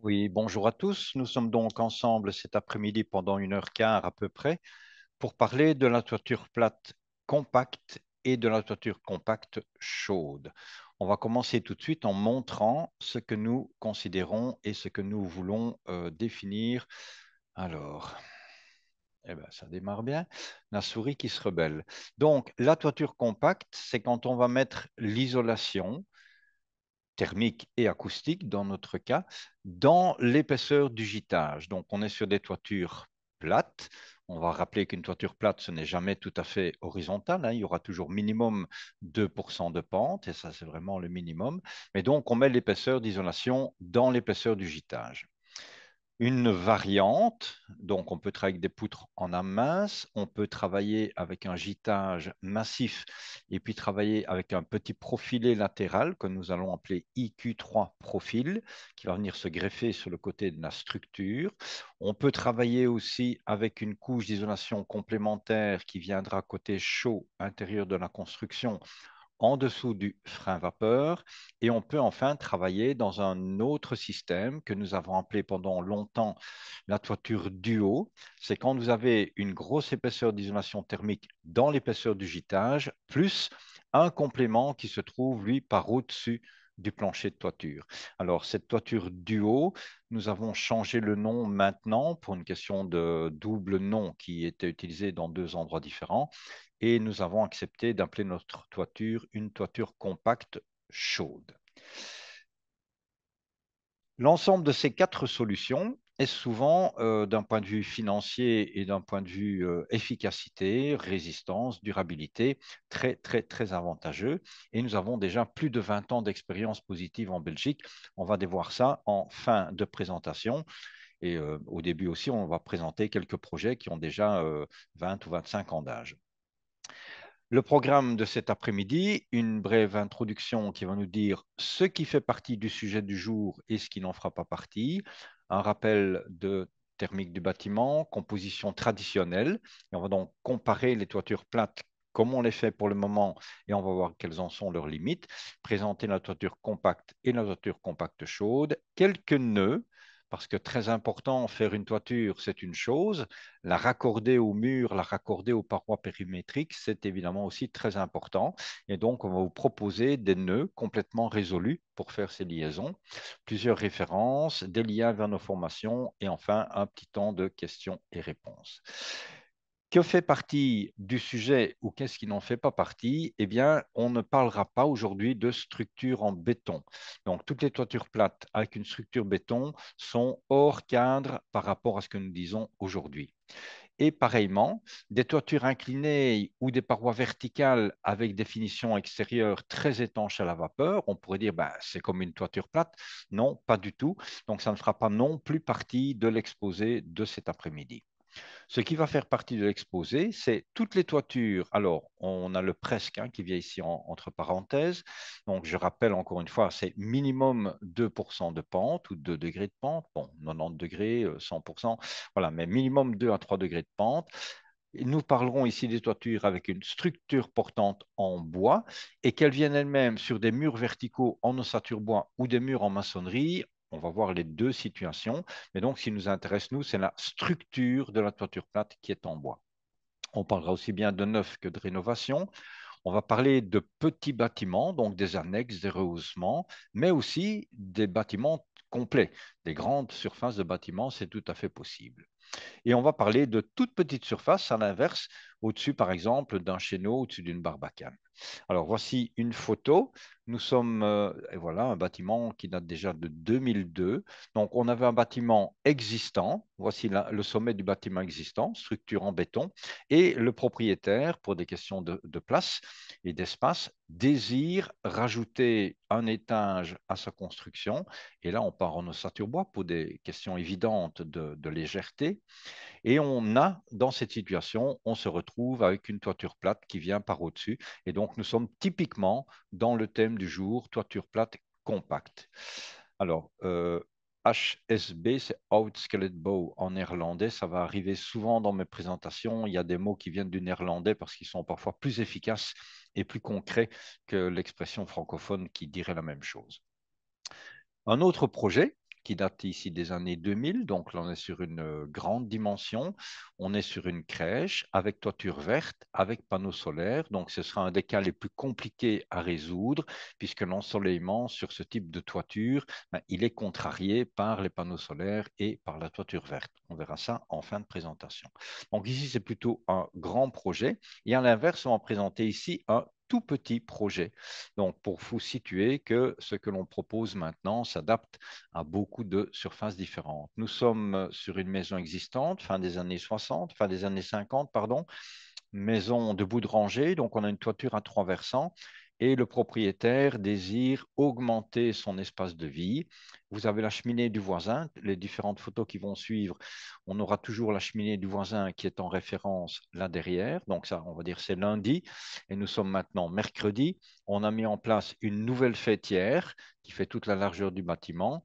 Oui, bonjour à tous. Nous sommes donc ensemble cet après-midi pendant 1h15 à peu près pour parler de la toiture plate compacte et de la toiture compacte chaude. On va commencer tout de suite en montrant ce que nous considérons et ce que nous voulons définir. Alors, ça démarre bien. La souris qui se rebelle. Donc, la toiture compacte, c'est quand on va mettre l'isolation thermique et acoustique dans notre cas, dans l'épaisseur du gîtage. Donc, on est sur des toitures plates. On va rappeler qu'une toiture plate, ce n'est jamais tout à fait horizontal, hein. Il y aura toujours minimum 2% de pente, et ça, c'est vraiment le minimum. Mais donc, on met l'épaisseur d'isolation dans l'épaisseur du gîtage. Une variante, donc on peut travailler avec des poutres en âme mince, on peut travailler avec un gîtage massif et puis travailler avec un petit profilé latéral que nous allons appeler IQ3 profil qui va venir se greffer sur le côté de la structure. On peut travailler aussi avec une couche d'isolation complémentaire qui viendra côté chaud intérieur de la construction en dessous du frein vapeur et on peut enfin travailler dans un autre système que nous avons appelé pendant longtemps la toiture duo. C'est quand vous avez une grosse épaisseur d'isolation thermique dans l'épaisseur du gîtage, plus un complément qui se trouve, lui, par au-dessus du plancher de toiture. Alors, cette toiture duo, nous avons changé le nom maintenant pour une question de double nom qui était utilisé dans deux endroits différents et nous avons accepté d'appeler notre toiture une toiture compacte chaude. L'ensemble de ces quatre solutions est souvent, d'un point de vue financier et d'un point de vue efficacité, résistance, durabilité, très, très, très avantageux. Et nous avons déjà plus de 20 ans d'expérience positive en Belgique. On va dévoir ça en fin de présentation. Et au début aussi, on va présenter quelques projets qui ont déjà 20 ou 25 ans d'âge. Le programme de cet après-midi, une brève introduction qui va nous dire ce qui fait partie du sujet du jour et ce qui n'en fera pas partie, un rappel de thermique du bâtiment, composition traditionnelle, et on va donc comparer les toitures plates comme on les fait pour le moment et on va voir quelles en sont leurs limites, présenter la toiture compacte et la toiture compacte chaude, quelques nœuds, parce que très important, faire une toiture, c'est une chose, la raccorder au mur, la raccorder aux parois périmétriques, c'est évidemment aussi très important. Et donc, on va vous proposer des nœuds complètement résolus pour faire ces liaisons, plusieurs références, des liens vers nos formations et enfin un petit temps de questions et réponses. Que fait partie du sujet ou qu'est-ce qui n'en fait pas partie? Eh bien, on ne parlera pas aujourd'hui de structure en béton. Donc, toutes les toitures plates avec une structure béton sont hors cadre par rapport à ce que nous disons aujourd'hui. Et pareillement, des toitures inclinées ou des parois verticales avec des finitions extérieures très étanches à la vapeur, on pourrait dire ben, c'est comme une toiture plate. Non, pas du tout. Donc, ça ne fera pas non plus partie de l'exposé de cet après-midi. Ce qui va faire partie de l'exposé, c'est toutes les toitures. Alors, on a le presque qui vient ici entre parenthèses. Donc, je rappelle encore une fois, c'est minimum 2% de pente ou 2 degrés de pente. Bon, 90 degrés, 100%, voilà, mais minimum 2 à 3 degrés de pente. Et nous parlerons ici des toitures avec une structure portante en bois et qu'elles viennent elles-mêmes sur des murs verticaux en ossature bois ou des murs en maçonnerie. On va voir les deux situations. Mais donc, ce qui nous intéresse, nous, c'est la structure de la toiture plate qui est en bois. On parlera aussi bien de neuf que de rénovation. On va parler de petits bâtiments, donc des annexes, des rehaussements, mais aussi des bâtiments complets. Des grandes surfaces de bâtiments, c'est tout à fait possible. Et on va parler de toutes petites surfaces, à l'inverse, au-dessus, par exemple, d'un chéneau, au-dessus d'une barbacane. Alors, voici une photo. Nous sommes, et voilà, un bâtiment qui date déjà de 2002. Donc, on avait un bâtiment existant. Voici le sommet du bâtiment existant, structure en béton. Et le propriétaire, pour des questions de place et d'espace, désire rajouter un étage à sa construction. Et là, on part en ossature bois pour des questions évidentes de légèreté. Et on a, dans cette situation, on se retrouve avec une toiture plate qui vient par au-dessus. Et donc, nous sommes typiquement dans le thème du jour, toiture plate compacte. Alors, HSB, c'est Hout Skelet Bow en néerlandais. Ça va arriver souvent dans mes présentations. Il y a des mots qui viennent du néerlandais parce qu'ils sont parfois plus efficaces et plus concrets que l'expression francophone qui dirait la même chose. Un autre projet qui date ici des années 2000. Donc là, on est sur une grande dimension. On est sur une crèche avec toiture verte, avec panneaux solaires. Donc ce sera un des cas les plus compliqués à résoudre puisque l'ensoleillement sur ce type de toiture, ben, il est contrarié par les panneaux solaires et par la toiture verte. On verra ça en fin de présentation. Donc ici, c'est plutôt un grand projet. Et à l'inverse, on va présenter ici un tout petit projet. Donc, pour vous situer que ce que l'on propose maintenant s'adapte à beaucoup de surfaces différentes. Nous sommes sur une maison existante, fin des années 60, fin des années 50, pardon, maison de bout de rangée, donc on a une toiture à trois versants et le propriétaire désire augmenter son espace de vie. Vous avez la cheminée du voisin, les différentes photos qui vont suivre, on aura toujours la cheminée du voisin qui est en référence là derrière, donc ça on va dire c'est lundi et nous sommes maintenant mercredi. On a mis en place une nouvelle fêtière qui fait toute la largeur du bâtiment,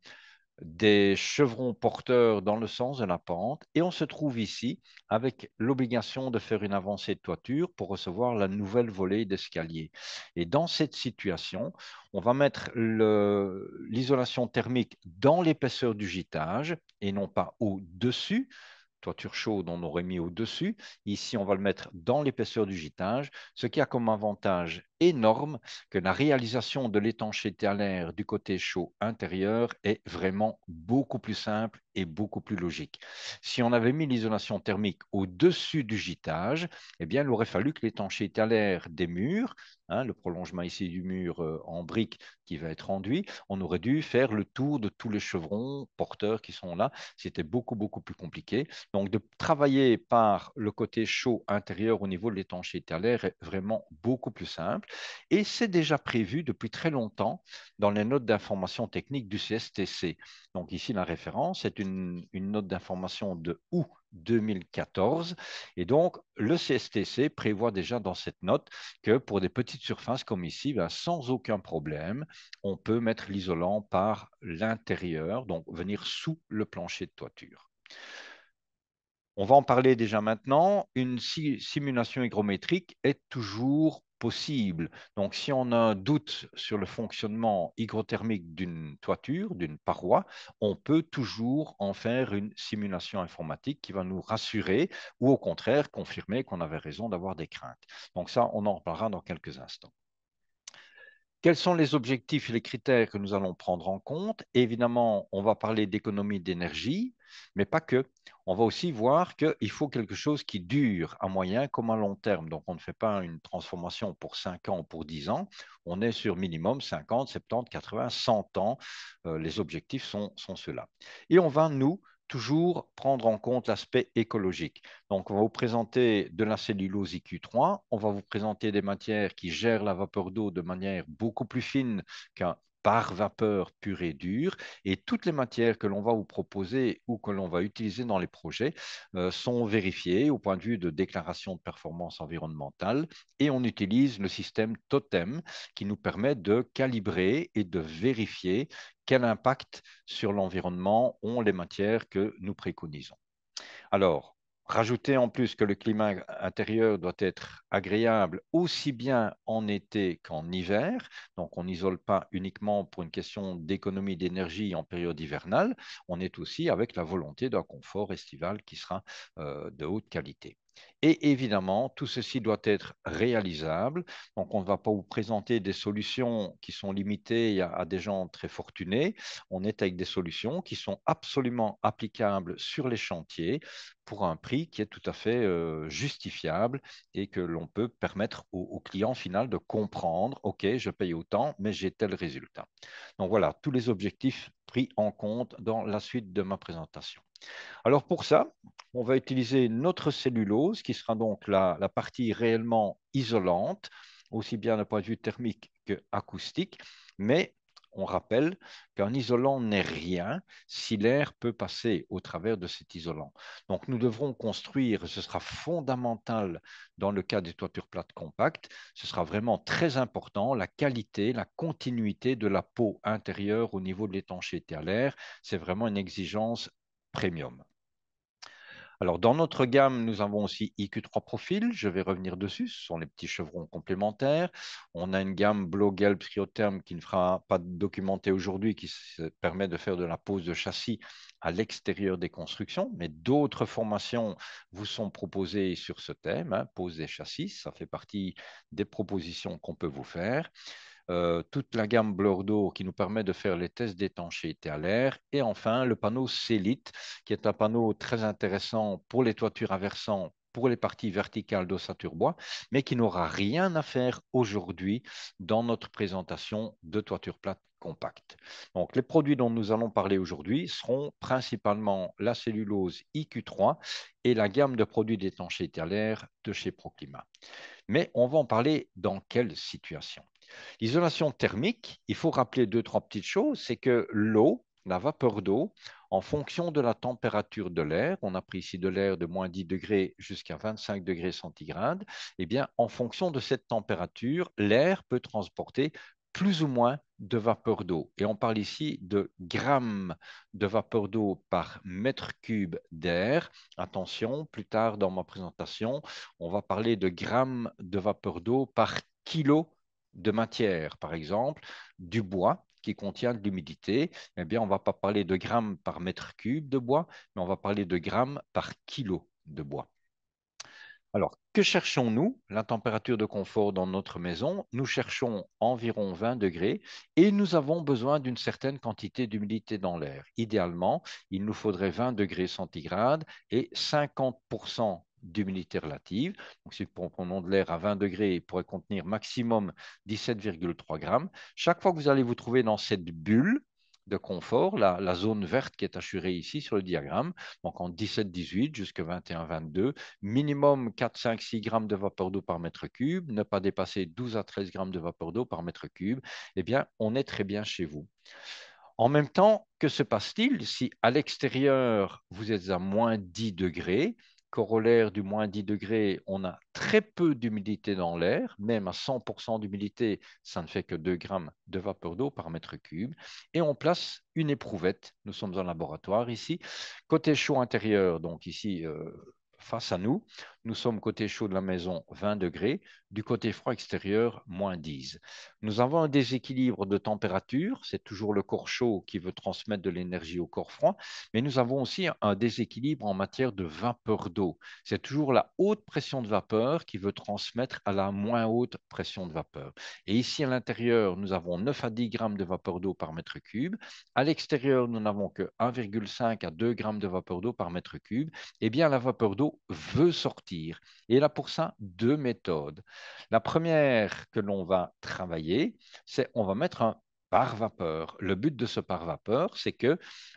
des chevrons porteurs dans le sens de la pente et on se trouve ici avec l'obligation de faire une avancée de toiture pour recevoir la nouvelle volée d'escalier. Et dans cette situation, on va mettre l'isolation thermique dans l'épaisseur du gîtage et non pas au-dessus. Toiture chaude, on aurait mis au-dessus. Ici, on va le mettre dans l'épaisseur du gîtage, ce qui a comme avantage énorme que la réalisation de l'étanchéité à l'air du côté chaud intérieur est vraiment beaucoup plus simple et beaucoup plus logique. Si on avait mis l'isolation thermique au-dessus du gîtage, eh bien, il aurait fallu que l'étanchéité à l'air des murs, hein, le prolongement ici du mur en briques qui va être enduit, on aurait dû faire le tour de tous les chevrons porteurs qui sont là. C'était beaucoup, beaucoup plus compliqué. Donc, de travailler par le côté chaud intérieur au niveau de l'étanchéité à l'air est vraiment beaucoup plus simple. Et c'est déjà prévu depuis très longtemps dans les notes d'information technique du CSTC. Donc, ici, la référence est une note d'information de août 2014. Et donc, le CSTC prévoit déjà dans cette note que pour des petites surfaces comme ici, ben, sans aucun problème, on peut mettre l'isolant par l'intérieur, donc venir sous le plancher de toiture. On va en parler déjà maintenant. Une simulation hygrométrique est toujours possible. Donc, si on a un doute sur le fonctionnement hygrothermique d'une toiture, d'une paroi, on peut toujours en faire une simulation informatique qui va nous rassurer ou au contraire confirmer qu'on avait raison d'avoir des craintes. Donc ça, on en reparlera dans quelques instants. Quels sont les objectifs et les critères que nous allons prendre en compte? Évidemment, on va parler d'économie d'énergie, mais pas que. On va aussi voir qu'il faut quelque chose qui dure à moyen comme à long terme. Donc, on ne fait pas une transformation pour 5 ans ou pour 10 ans. On est sur minimum 50, 70, 80, 100 ans. Les objectifs sont ceux-là. Et on va, nous, toujours prendre en compte l'aspect écologique. Donc, on va vous présenter de la cellulose IQ3, on va vous présenter des matières qui gèrent la vapeur d'eau de manière beaucoup plus fine qu'un par vapeur pur et dur. Et toutes les matières que l'on va vous proposer ou que l'on va utiliser dans les projets sont vérifiées au point de vue de déclaration de performance environnementale. Et on utilise le système Totem qui nous permet de calibrer et de vérifier quel impact sur l'environnement ont les matières que nous préconisons. Alors, rajouter en plus que le climat intérieur doit être agréable aussi bien en été qu'en hiver. Donc, on n'isole pas uniquement pour une question d'économie d'énergie en période hivernale. On est aussi avec la volonté d'un confort estival qui sera de haute qualité. Et évidemment, tout ceci doit être réalisable. Donc, on ne va pas vous présenter des solutions qui sont limitées à des gens très fortunés. On est avec des solutions qui sont absolument applicables sur les chantiers pour un prix qui est tout à fait justifiable et que l'on peut permettre au client final de comprendre, OK, je paye autant, mais j'ai tel résultat. Donc voilà, tous les objectifs pris en compte dans la suite de ma présentation. Alors pour ça, on va utiliser notre cellulose qui sera donc la partie réellement isolante, aussi bien d'un point de vue thermique qu'acoustique, mais on rappelle qu'un isolant n'est rien si l'air peut passer au travers de cet isolant. Donc nous devrons construire, ce sera fondamental dans le cas des toitures plates compactes, ce sera vraiment très important, la qualité, la continuité de la peau intérieure au niveau de l'étanchéité à l'air, c'est vraiment une exigence premium. Alors, dans notre gamme, nous avons aussi IQ3 Profil. Je vais revenir dessus. Ce sont les petits chevrons complémentaires. On a une gamme Blogel Priotherm qui ne fera pas documenter aujourd'hui, qui permet de faire de la pose de châssis à l'extérieur des constructions. Mais d'autres formations vous sont proposées sur ce thème, hein, pose des châssis. Ça fait partie des propositions qu'on peut vous faire. Toute la gamme Bordeaux qui nous permet de faire les tests d'étanchéité à l'air. Et enfin, le panneau Célite, qui est un panneau très intéressant pour les toitures à versants, pour les parties verticales d'ossature bois, mais qui n'aura rien à faire aujourd'hui dans notre présentation de toiture plate compacte. Donc, les produits dont nous allons parler aujourd'hui seront principalement la cellulose IQ3 et la gamme de produits d'étanchéité à l'air de chez Proclimat. Mais on va en parler dans quelle situation? L'isolation thermique, il faut rappeler deux, trois petites choses, c'est que l'eau, la vapeur d'eau, en fonction de la température de l'air, on a pris ici de l'air de moins 10 degrés jusqu'à 25 degrés centigrades, eh bien, en fonction de cette température, l'air peut transporter plus ou moins de vapeur d'eau. Et on parle ici de grammes de vapeur d'eau par mètre cube d'air. Attention, plus tard dans ma présentation, on va parler de grammes de vapeur d'eau par kilo de matière, par exemple, du bois qui contient de l'humidité, eh bien, on ne va pas parler de grammes par mètre cube de bois, mais on va parler de grammes par kilo de bois. Alors, que cherchons-nous? La température de confort dans notre maison, nous cherchons environ 20 degrés et nous avons besoin d'une certaine quantité d'humidité dans l'air. Idéalement, il nous faudrait 20 degrés centigrades et 50% d'humidité relative. Donc, si nous prenons de l'air à 20 degrés, il pourrait contenir maximum 17,3 grammes. Chaque fois que vous allez vous trouver dans cette bulle de confort, la zone verte qui est assurée ici sur le diagramme, donc en 17-18 jusqu'à 21-22, minimum 4, 5, 6 grammes de vapeur d'eau par mètre cube, ne pas dépasser 12 à 13 grammes de vapeur d'eau par mètre cube, eh bien, on est très bien chez vous. En même temps, que se passe-t-il si à l'extérieur, vous êtes à moins 10 degrés? Corollaire du moins 10 degrés, on a très peu d'humidité dans l'air, même à 100% d'humidité, ça ne fait que 2 grammes de vapeur d'eau par mètre cube. Et on place une éprouvette, nous sommes en laboratoire ici, côté chaud intérieur, donc ici face à nous, nous sommes côté chaud de la maison 20 degrés, du côté froid extérieur moins 10. Nous avons un déséquilibre de température, c'est toujours le corps chaud qui veut transmettre de l'énergie au corps froid, mais nous avons aussi un déséquilibre en matière de vapeur d'eau. C'est toujours la haute pression de vapeur qui veut transmettre à la moins haute pression de vapeur. Et ici à l'intérieur, nous avons 9 à 10 grammes de vapeur d'eau par mètre cube. À l'extérieur, nous n'avons que 1,5 à 2 grammes de vapeur d'eau par mètre cube. Eh bien, la vapeur d'eau veut sortir. Et il a pour ça deux méthodes. La première que l'on va travailler, c'est on va mettre un pare-vapeur. Le but de ce pare-vapeur, c'est que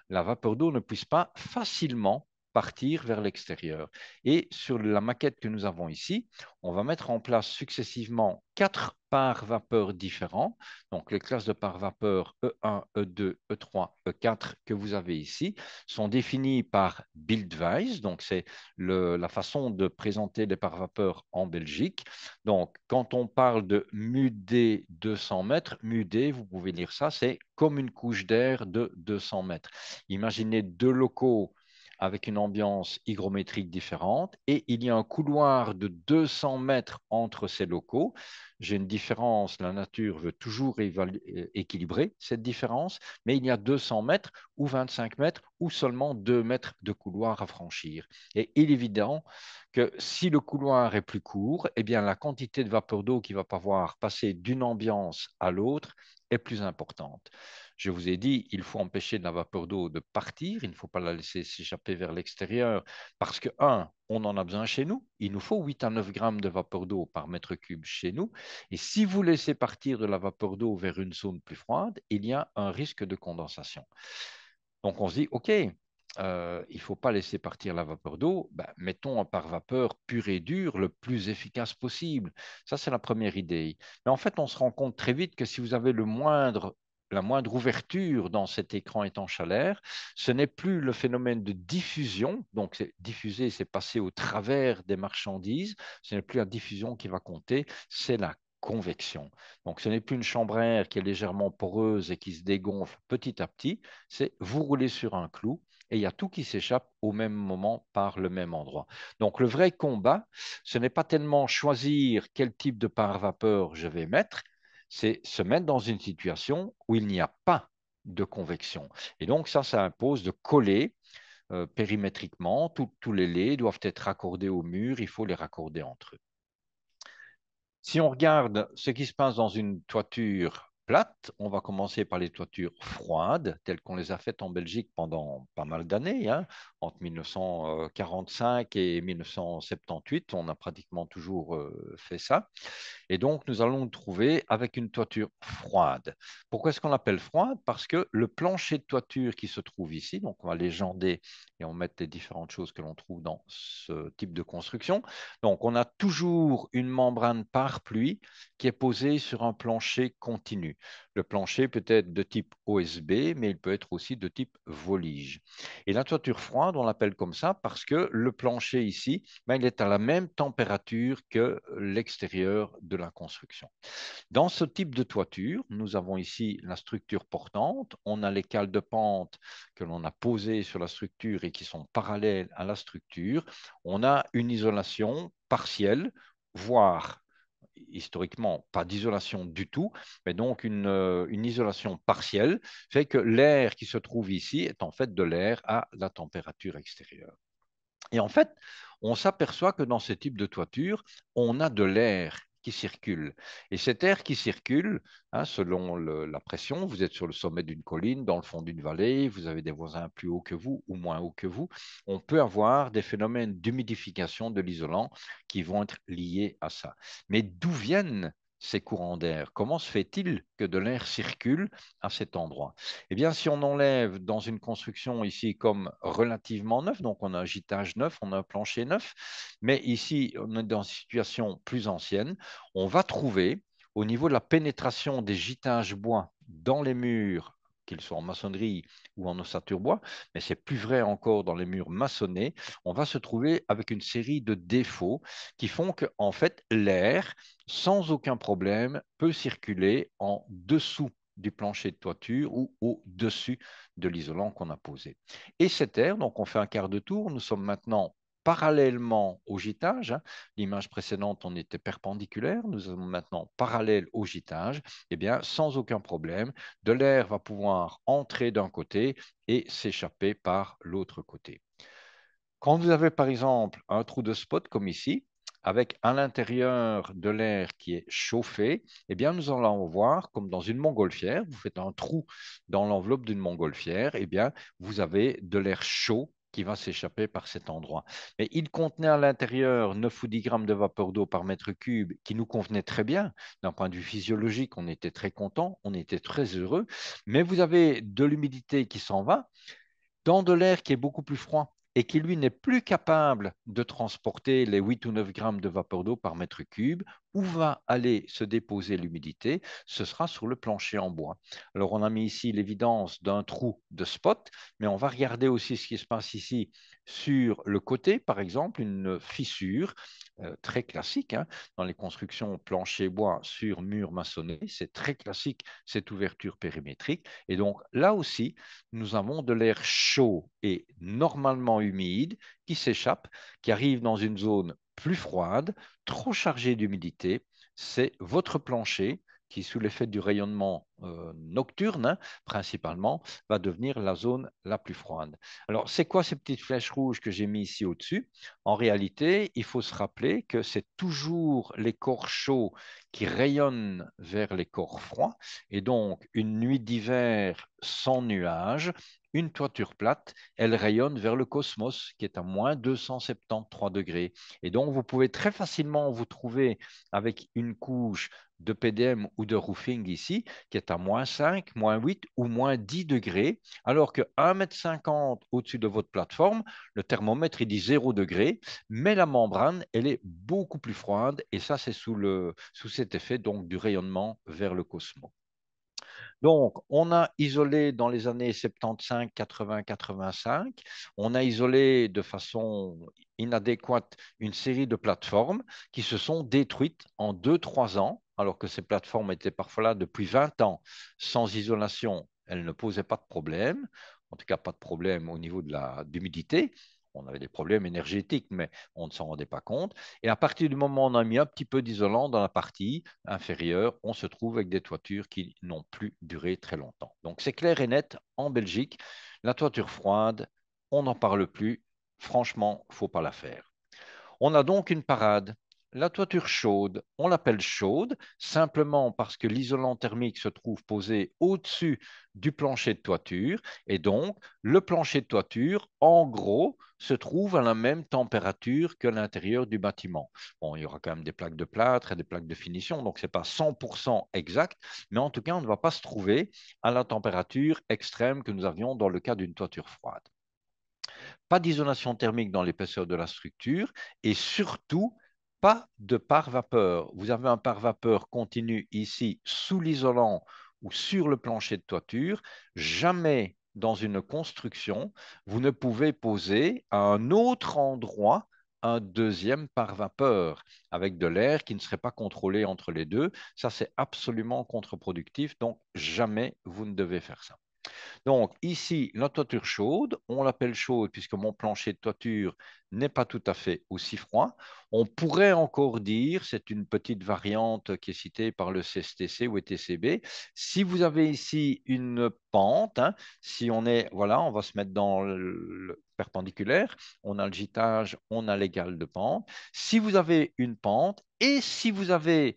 la vapeur d'eau ne puisse pas facilement partir vers l'extérieur. Et sur la maquette que nous avons ici, on va mettre en place successivement 4 pare-vapeurs différents. Donc les classes de pare-vapeur E1, E2, E3, E4 que vous avez ici sont définies par Buildwise. Donc c'est la façon de présenter les pare-vapeurs en Belgique. Donc, quand on parle de MUD 200 mètres, MUD, vous pouvez lire ça, c'est comme une couche d'air de 200 mètres. Imaginez deux locaux avec une ambiance hygrométrique différente et il y a un couloir de 200 mètres entre ces locaux. J'ai une différence, la nature veut toujours équilibrer cette différence, mais il y a 200 mètres ou 25 mètres ou seulement 2 mètres de couloir à franchir. Et il est évident que si le couloir est plus court, eh bien la quantité de vapeur d'eau qui va pouvoir passer d'une ambiance à l'autre est plus importante. Je vous ai dit, il faut empêcher la vapeur d'eau de partir, il ne faut pas la laisser s'échapper vers l'extérieur parce que, un, on en a besoin chez nous, il nous faut 8 à 9 grammes de vapeur d'eau par mètre cube chez nous, et si vous laissez partir de la vapeur d'eau vers une zone plus froide, il y a un risque de condensation. Donc on se dit, OK, il ne faut pas laisser partir la vapeur d'eau, ben, mettons un pare-vapeur pur et dur le plus efficace possible. Ça, c'est la première idée. Mais en fait, on se rend compte très vite que si vous avez la moindre ouverture dans cet écran étanche à l'air, ce n'est plus le phénomène de diffusion, donc diffuser, c'est passer au travers des marchandises, ce n'est plus la diffusion qui va compter, c'est la convection. Donc ce n'est plus une chambre à air qui est légèrement poreuse et qui se dégonfle petit à petit, c'est vous roulez sur un clou et il y a tout qui s'échappe au même moment par le même endroit. Donc le vrai combat, ce n'est pas tellement choisir quel type de pare-vapeur je vais mettre, c'est se mettre dans une situation où il n'y a pas de convection. Et donc ça impose de coller périmétriquement. Tous les laits doivent être raccordés au mur, il faut les raccorder entre eux. Si on regarde ce qui se passe dans une toiture plate, on va commencer par les toitures froides, telles qu'on les a faites en Belgique pendant pas mal d'années, hein. Entre 1945 et 1978, on a pratiquement toujours fait ça. Et donc, nous allons nous trouver avec une toiture froide. Pourquoi est-ce qu'on l'appelle froide? Parce que le plancher de toiture qui se trouve ici, donc on va légender et on met les différentes choses que l'on trouve dans ce type de construction. Donc, on a toujours une membrane pare-pluie qui est posée sur un plancher continu. Le plancher peut être de type OSB, mais il peut être aussi de type volige. Et la toiture froide, on l'appelle comme ça parce que le plancher ici, ben, il est à la même température que l'extérieur de la construction. Dans ce type de toiture, nous avons ici la structure portante. On a les cales de pente que l'on a posées sur la structure et qui sont parallèles à la structure. On a une isolation partielle, voire historiquement pas d'isolation du tout, mais donc une isolation partielle fait que l'air qui se trouve ici est en fait de l'air à la température extérieure. Et en fait, on s'aperçoit que dans ce type de toiture, on a de l'air qui circule. Et cet air qui circule, hein, selon la pression, vous êtes sur le sommet d'une colline, dans le fond d'une vallée, vous avez des voisins plus hauts que vous ou moins hauts que vous, on peut avoir des phénomènes d'humidification de l'isolant qui vont être liés à ça. Mais d'où viennent ces courants d'air? Comment se fait-il que de l'air circule à cet endroit? Eh bien, si on enlève dans une construction ici comme relativement neuf, donc on a un gîtage neuf, on a un plancher neuf, mais ici on est dans une situation plus ancienne, on va trouver au niveau de la pénétration des gîtages bois dans les murs, qu'ils soient en maçonnerie ou en ossature bois, mais c'est plus vrai encore dans les murs maçonnés, on va se trouver avec une série de défauts qui font que, en fait, l'air, sans aucun problème, peut circuler en dessous du plancher de toiture ou au-dessus de l'isolant qu'on a posé. Et cet air, donc on fait un quart de tour, nous sommes maintenant parallèlement au gîtage. Hein. L'image précédente, on était perpendiculaire, nous sommes maintenant parallèle au gîtage. Eh bien, sans aucun problème, de l'air va pouvoir entrer d'un côté et s'échapper par l'autre côté. Quand vous avez par exemple un trou de spot comme ici, avec à l'intérieur de l'air qui est chauffé, eh bien nous allons voir comme dans une montgolfière, vous faites un trou dans l'enveloppe d'une montgolfière, eh bien vous avez de l'air chaud qui va s'échapper par cet endroit. Mais il contenait à l'intérieur 9 ou 10 grammes de vapeur d'eau par mètre cube qui nous convenait très bien. D'un point de vue physiologique, on était très content, on était très heureux. Mais vous avez de l'humidité qui s'en va dans de l'air qui est beaucoup plus froid et qui, lui, n'est plus capable de transporter les 8 ou 9 grammes de vapeur d'eau par mètre cube, où va aller se déposer l'humidité? Ce sera sur le plancher en bois. Alors, on a mis ici l'évidence d'un trou de spot, mais on va regarder aussi ce qui se passe ici sur le côté, par exemple, une fissure très classique hein, dans les constructions plancher bois sur mur maçonné. C'est très classique, cette ouverture périmétrique. Et donc, là aussi, nous avons de l'air chaud et normalement humide qui s'échappe, qui arrive dans une zone plus froide, trop chargée d'humidité. C'est votre plancher qui, sous l'effet du rayonnement nocturne, hein, principalement, va devenir la zone la plus froide. Alors, c'est quoi ces petites flèches rouges que j'ai mis ici au-dessus? En réalité, il faut se rappeler que c'est toujours les corps chauds qui rayonnent vers les corps froids. Et donc, une nuit d'hiver sans nuages, une toiture plate, elle rayonne vers le cosmos qui est à moins 273 degrés. Et donc, vous pouvez très facilement vous trouver avec une couche de PDM ou de roofing ici qui est à moins 5, moins 8 ou moins 10 degrés, alors que 1,50 m au-dessus de votre plateforme, le thermomètre il dit 0 degré, mais la membrane, elle est beaucoup plus froide et ça, c'est sous cet effet donc, du rayonnement vers le cosmos. Donc, on a isolé dans les années 75, 80, 85, on a isolé de façon inadéquate une série de plateformes qui se sont détruites en 2-3 ans, alors que ces plateformes étaient parfois là depuis 20 ans sans isolation, elles ne posaient pas de problème. en tout cas pas de problème au niveau de d'humidité. On avait des problèmes énergétiques, mais on ne s'en rendait pas compte. Et à partir du moment où on a mis un petit peu d'isolant dans la partie inférieure, on se trouve avec des toitures qui n'ont plus duré très longtemps. Donc c'est clair et net, en Belgique, la toiture froide, on n'en parle plus. Franchement, il ne faut pas la faire. On a donc une parade. La toiture chaude, on l'appelle chaude simplement parce que l'isolant thermique se trouve posé au-dessus du plancher de toiture et donc le plancher de toiture, en gros, se trouve à la même température que l'intérieur du bâtiment. Bon, il y aura quand même des plaques de plâtre et des plaques de finition, donc ce n'est pas 100% exact, mais en tout cas, on ne va pas se trouver à la température extrême que nous avions dans le cas d'une toiture froide. Pas d'isolation thermique dans l'épaisseur de la structure et surtout pas de pare-vapeur. Vous avez un pare-vapeur continu ici sous l'isolant ou sur le plancher de toiture. Jamais dans une construction, vous ne pouvez poser à un autre endroit un deuxième pare-vapeur avec de l'air qui ne serait pas contrôlé entre les deux. Ça, c'est absolument contre-productif. Donc, jamais vous ne devez faire ça. Donc ici, la toiture chaude, on l'appelle chaude puisque mon plancher de toiture n'est pas tout à fait aussi froid. On pourrait encore dire, c'est une petite variante qui est citée par le CSTC ou ETCB, si vous avez ici une pente, hein, si on est, voilà, on va se mettre dans le perpendiculaire, on a le gîtage, on a l'égal de pente. Si vous avez une pente et si vous avez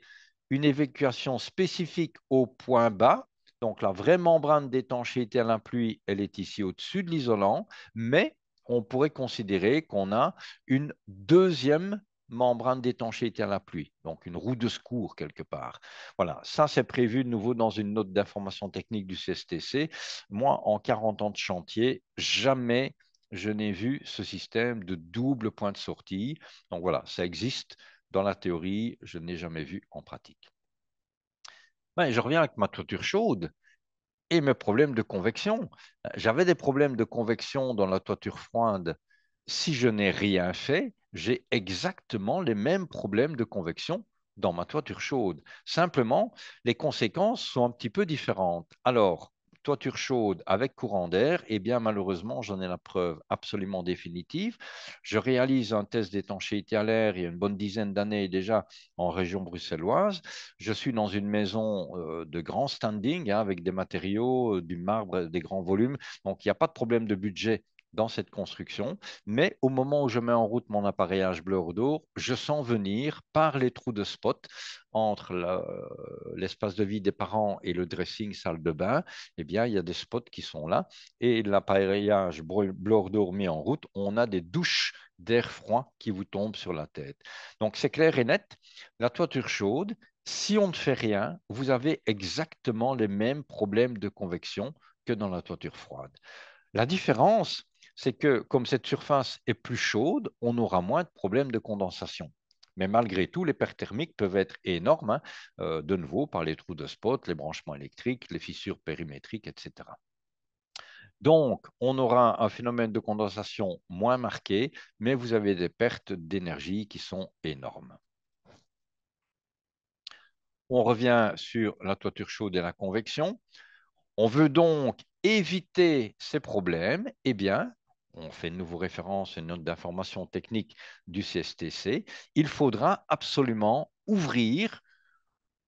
une évacuation spécifique au point bas, donc la vraie membrane d'étanchéité à la pluie, elle est ici au-dessus de l'isolant, mais on pourrait considérer qu'on a une deuxième membrane d'étanchéité à la pluie, donc une roue de secours quelque part. Voilà, ça c'est prévu de nouveau dans une note d'information technique du CSTC. Moi, en 40 ans de chantier, jamais je n'ai vu ce système de double point de sortie. Donc voilà, ça existe dans la théorie, je ne l'ai jamais vu en pratique. Ouais, je reviens avec ma toiture chaude et mes problèmes de convection. J'avais des problèmes de convection dans la toiture froide. Si je n'ai rien fait, j'ai exactement les mêmes problèmes de convection dans ma toiture chaude. Simplement, les conséquences sont un petit peu différentes. Alors, toiture chaude avec courant d'air, eh bien malheureusement, j'en ai la preuve absolument définitive. Je réalise un test d'étanchéité à l'air il y a une bonne dizaine d'années déjà en région bruxelloise. Je suis dans une maison de grand standing, hein, avec des matériaux, du marbre, des grands volumes. Donc, il n'y a pas de problème de budget dans cette construction. Mais au moment où je mets en route mon appareillage bleu d'eau, je sens venir par les trous de spot entre l'espace de vie des parents et le dressing salle de bain, eh bien, il y a des spots qui sont là. Et l'appareillage bleu d'eau mis en route, on a des douches d'air froid qui vous tombent sur la tête. Donc, c'est clair et net. La toiture chaude, si on ne fait rien, vous avez exactement les mêmes problèmes de convection que dans la toiture froide. La différence, c'est que comme cette surface est plus chaude, on aura moins de problèmes de condensation. Mais malgré tout, les pertes thermiques peuvent être énormes, hein, de nouveau par les trous de spot, les branchements électriques, les fissures périmétriques, etc. Donc, on aura un phénomène de condensation moins marqué, mais vous avez des pertes d'énergie qui sont énormes. On revient sur la toiture chaude et la convection. On veut donc éviter ces problèmes. Eh bien, on fait de nouveau référence à une note d'information technique du CSTC. Il faudra absolument ouvrir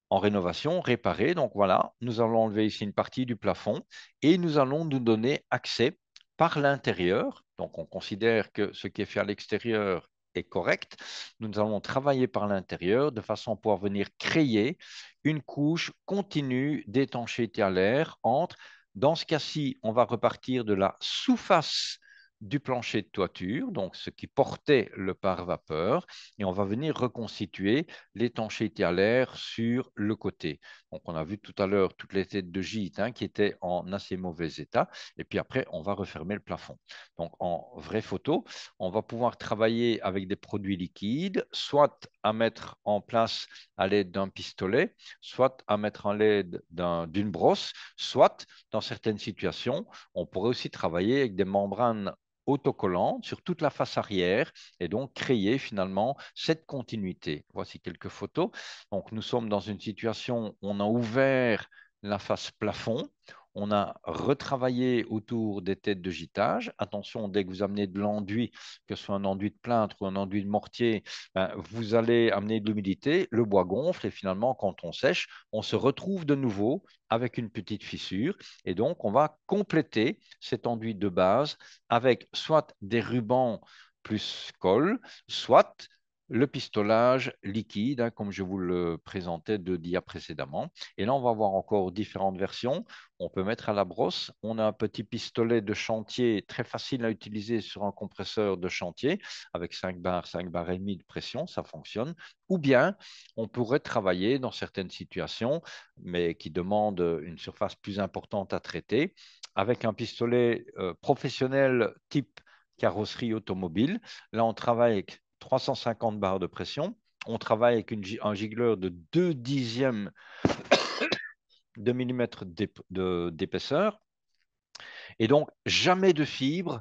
en rénovation, réparer. Donc voilà, nous allons enlever ici une partie du plafond et nous allons nous donner accès par l'intérieur. Donc on considère que ce qui est fait à l'extérieur est correct. Nous allons travailler par l'intérieur de façon à pouvoir venir créer une couche continue d'étanchéité à l'air entre, dans ce cas-ci, on va repartir de la sous-face du plancher de toiture, donc ce qui portait le pare-vapeur, et on va venir reconstituer l'étanchéité à l'air sur le côté. Donc, on a vu tout à l'heure toutes les têtes de gîte, hein, qui étaient en assez mauvais état. Et puis après, on va refermer le plafond. Donc, en vraie photo, on va pouvoir travailler avec des produits liquides, soit à mettre en place à l'aide d'un pistolet, soit à mettre en l'aide d'une brosse, soit, dans certaines situations, on pourrait aussi travailler avec des membranes autocollante sur toute la face arrière et donc créer finalement cette continuité. Voici quelques photos. Donc nous sommes dans une situation où on a ouvert la face plafond, On a retravaillé autour des têtes de gîtage. Attention, dès que vous amenez de l'enduit, que ce soit un enduit de plâtre ou un enduit de mortier, ben, vous allez amener de l'humidité, le bois gonfle et finalement, quand on sèche, on se retrouve de nouveau avec une petite fissure. Et donc, on va compléter cet enduit de base avec soit des rubans plus colle, soit le pistolage liquide, hein, comme je vous le présentais deux dias précédemment. Et là, on va voir encore différentes versions. On peut mettre à la brosse. On a un petit pistolet de chantier très facile à utiliser sur un compresseur de chantier avec 5 bars et demi de pression, ça fonctionne. Ou bien, on pourrait travailler dans certaines situations, mais qui demandent une surface plus importante à traiter, avec un pistolet professionnel type carrosserie automobile. Là, on travaille avec 350 barres de pression. On travaille avec un gicleur de 2 dixièmes de millimètre d'épaisseur. Et donc, jamais de fibre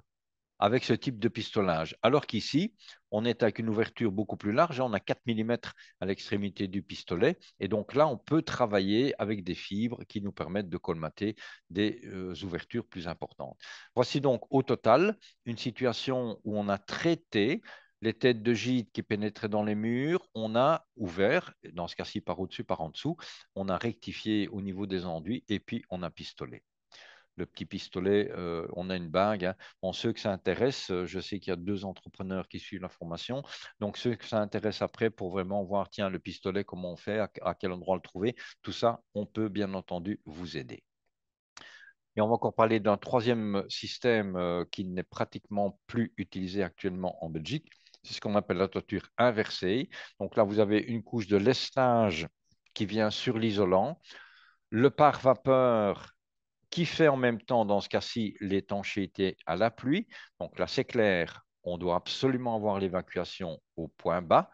avec ce type de pistolage. Alors qu'ici, on est avec une ouverture beaucoup plus large. On a 4 millimètres à l'extrémité du pistolet. Et donc là, on peut travailler avec des fibres qui nous permettent de colmater des ouvertures plus importantes. Voici donc au total une situation où on a traité les têtes de gîte qui pénétraient dans les murs. On a ouvert, dans ce cas-ci par au-dessus, par en dessous. On a rectifié au niveau des enduits et puis on a pistolé le petit pistolet, on a une bague. Hein. Bon, ceux que ça intéresse, je sais qu'il y a 2 entrepreneurs qui suivent la formation. Donc, ceux que ça intéresse après pour vraiment voir, tiens, le pistolet, comment on fait, à quel endroit le trouver, tout ça, on peut bien entendu vous aider. Et on va encore parler d'un troisième système qui n'est pratiquement plus utilisé actuellement en Belgique. C'est ce qu'on appelle la toiture inversée. Donc là, vous avez une couche de lestage qui vient sur l'isolant. Le pare-vapeur qui fait en même temps, dans ce cas-ci, l'étanchéité à la pluie. Donc là, c'est clair, on doit absolument avoir l'évacuation au point bas.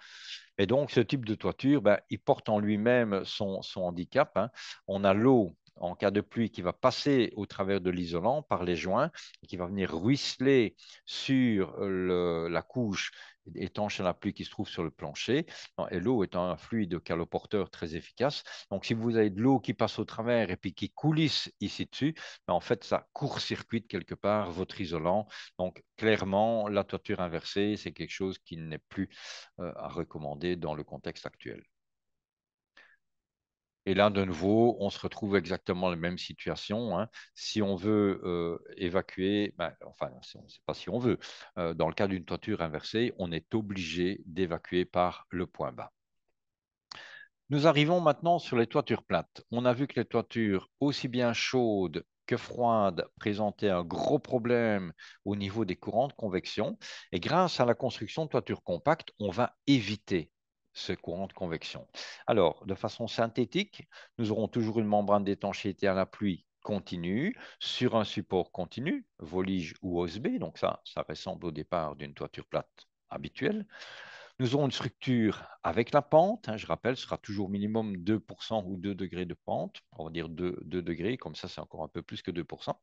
Et donc, ce type de toiture, ben, il porte en lui-même son handicap. Hein. On a l'eau en cas de pluie qui va passer au travers de l'isolant par les joints et qui va venir ruisseler sur la couche étanche à la pluie qui se trouve sur le plancher. Et l'eau est un fluide caloporteur très efficace. Donc, si vous avez de l'eau qui passe au travers et puis qui coulisse ici dessus, ben, en fait, ça court-circuite quelque part votre isolant. Donc, clairement, la toiture inversée, c'est quelque chose qui n'est plus à recommander dans le contexte actuel. Et là, de nouveau, on se retrouve exactement la même situation. Hein. Si on veut évacuer, ben, enfin, ce n'est pas si on veut, dans le cas d'une toiture inversée, on est obligé d'évacuer par le point bas. Nous arrivons maintenant sur les toitures plates. On a vu que les toitures, aussi bien chaudes que froides, présentaient un gros problème au niveau des courants de convection. Et grâce à la construction de toitures compactes, on va éviter ce courant de convection. Alors, de façon synthétique, nous aurons toujours une membrane d'étanchéité à la pluie continue sur un support continu, volige ou OSB. Donc ça ressemble au départ d'une toiture plate habituelle. Nous aurons une structure avec la pente. Hein, je rappelle, ce sera toujours minimum 2% ou 2 degrés de pente. On va dire 2 degrés, comme ça, c'est encore un peu plus que 2%.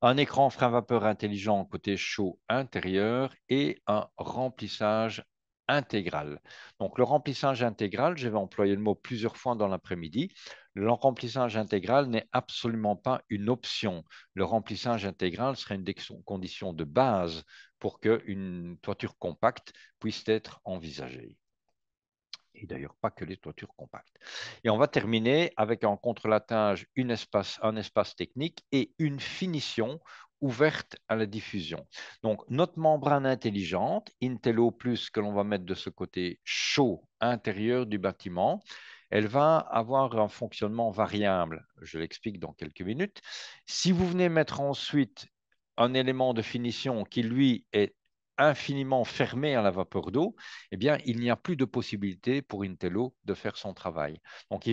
Un écran frein vapeur intelligent côté chaud intérieur et un remplissage intégral. Donc, le remplissage intégral, je vais employer le mot plusieurs fois dans l'après-midi. Le remplissage intégral n'est absolument pas une option. Le remplissage intégral serait une des conditions de base pour qu'une toiture compacte puisse être envisagée. Et d'ailleurs, pas que les toitures compactes. Et on va terminer avec en contre-latage un espace technique et une finition ouverte à la diffusion. Donc, notre membrane intelligente, Intello Plus, que l'on va mettre de ce côté chaud intérieur du bâtiment, elle va avoir un fonctionnement variable. Je l'explique dans quelques minutes. Si vous venez mettre ensuite un élément de finition qui, lui, est infiniment fermé à la vapeur d'eau, eh bien, il n'y a plus de possibilité pour Intello de faire son travail. Donc,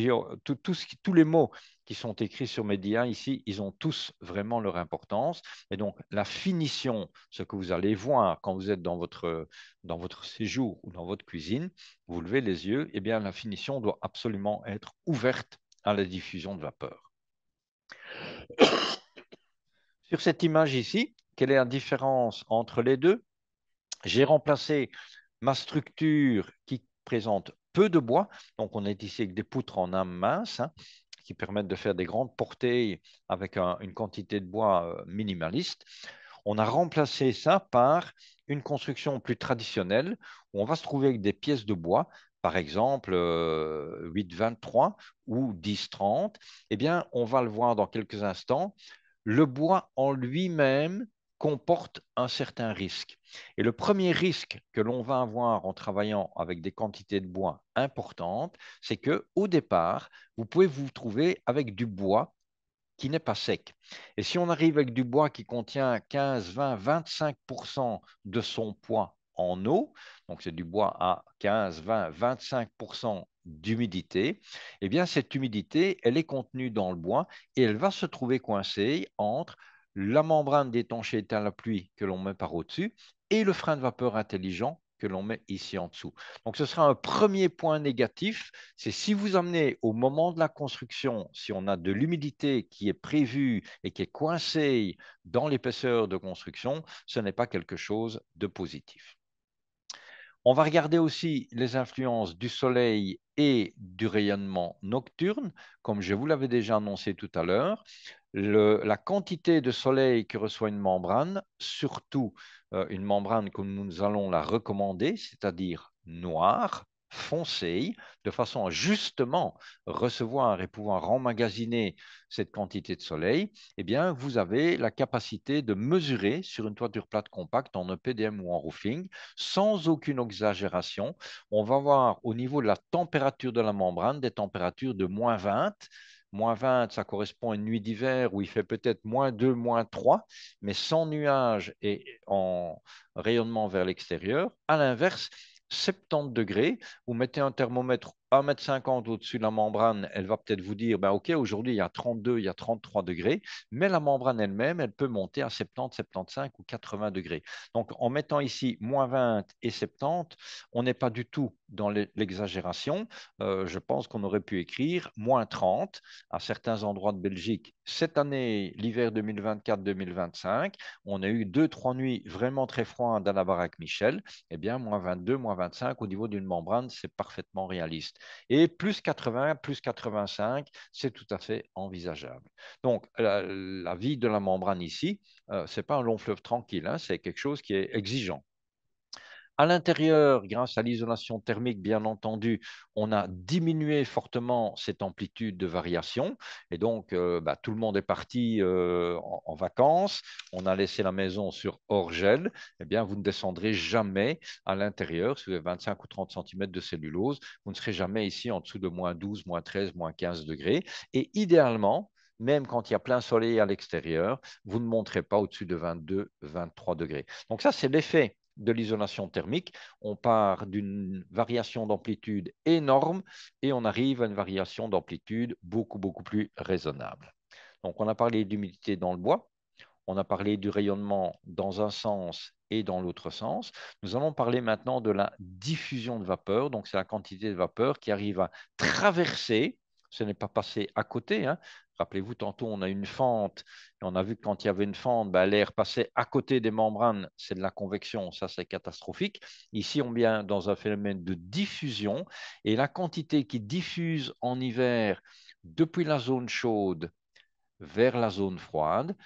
tous les mots qui sont écrits sur Media ici, ils ont tous vraiment leur importance. Et donc, la finition, ce que vous allez voir quand vous êtes dans votre séjour ou dans votre cuisine, vous levez les yeux, eh bien, la finition doit absolument être ouverte à la diffusion de vapeur. Sur cette image ici, quelle est la différence entre les deux? J'ai remplacé ma structure qui présente peu de bois, donc on est ici avec des poutres en âme mince, hein, qui permettent de faire des grandes portées avec une quantité de bois minimaliste. On a remplacé ça par une construction plus traditionnelle où on va se trouver avec des pièces de bois, par exemple 8-23 ou 10-30. Eh bien, on va le voir dans quelques instants. Le bois en lui-même comporte un certain risque. Et le premier risque que l'on va avoir en travaillant avec des quantités de bois importantes, c'est que au départ, vous pouvez vous trouver avec du bois qui n'est pas sec. Et si on arrive avec du bois qui contient 15, 20, 25% de son poids en eau, donc c'est du bois à 15, 20, 25% d'humidité, eh bien cette humidité, elle est contenue dans le bois et elle va se trouver coincée entre la membrane d'étanchéité à la pluie que l'on met par au-dessus et le frein de vapeur intelligent que l'on met ici en dessous. Donc ce sera un premier point négatif, c'est si vous amenez au moment de la construction, si on a de l'humidité qui est prévue et qui est coincée dans l'épaisseur de construction, ce n'est pas quelque chose de positif. On va regarder aussi les influences du soleil et du rayonnement nocturne. Comme je vous l'avais déjà annoncé tout à l'heure, la quantité de soleil que reçoit une membrane, surtout une membrane comme nous allons la recommander, c'est-à-dire noire, foncée, de façon à justement recevoir et pouvoir emmagasiner cette quantité de soleil, eh bien, vous avez la capacité de mesurer sur une toiture plate compacte en EPDM ou en roofing sans aucune exagération. On va voir au niveau de la température de la membrane des températures de -20. -20, ça correspond à une nuit d'hiver où il fait peut-être -2, -3, mais sans nuages et en rayonnement vers l'extérieur. À l'inverse, 70 degrés, vous mettez un thermomètre 1,50 m au-dessus de la membrane, elle va peut-être vous dire, ben OK, aujourd'hui il y a 32, il y a 33 degrés, mais la membrane elle-même, elle peut monter à 70, 75 ou 80 degrés. Donc en mettant ici -20 et 70, on n'est pas du tout dans l'exagération. Je pense qu'on aurait pu écrire -30 à certains endroits de Belgique. Cette année, l'hiver 2024-2025, on a eu 2-3 nuits vraiment très froides à la baraque Michel. Eh bien, -22, -25 au niveau d'une membrane, c'est parfaitement réaliste. Et +80, +85, c'est tout à fait envisageable. Donc, la vie de la membrane ici, ce n'est pas un long fleuve tranquille, hein, c'est quelque chose qui est exigeant. À l'intérieur, grâce à l'isolation thermique, bien entendu, on a diminué fortement cette amplitude de variation. Et donc, tout le monde est parti en vacances. On a laissé la maison sur hors gel. Eh bien, vous ne descendrez jamais à l'intérieur. Si vous avez 25 ou 30 cm de cellulose, vous ne serez jamais ici en dessous de -12, -13, -15 degrés. Et idéalement, même quand il y a plein soleil à l'extérieur, vous ne monterez pas au-dessus de 22, 23 degrés. Donc ça, c'est l'effet de l'isolation thermique. On part d'une variation d'amplitude énorme et on arrive à une variation d'amplitude beaucoup, beaucoup plus raisonnable. Donc, on a parlé d'humidité dans le bois, on a parlé du rayonnement dans un sens et dans l'autre sens. Nous allons parler maintenant de la diffusion de vapeur. Donc, c'est la quantité de vapeur qui arrive à traverser, ce n'est pas passé à côté, hein. Rappelez-vous, tantôt, on a une fente et on a vu que quand il y avait une fente, l'air passait à côté des membranes, c'est de la convection, ça c'est catastrophique. Ici, on est bien dans un phénomène de diffusion et la quantité qui diffuse en hiver depuis la zone chaude vers la zone froide,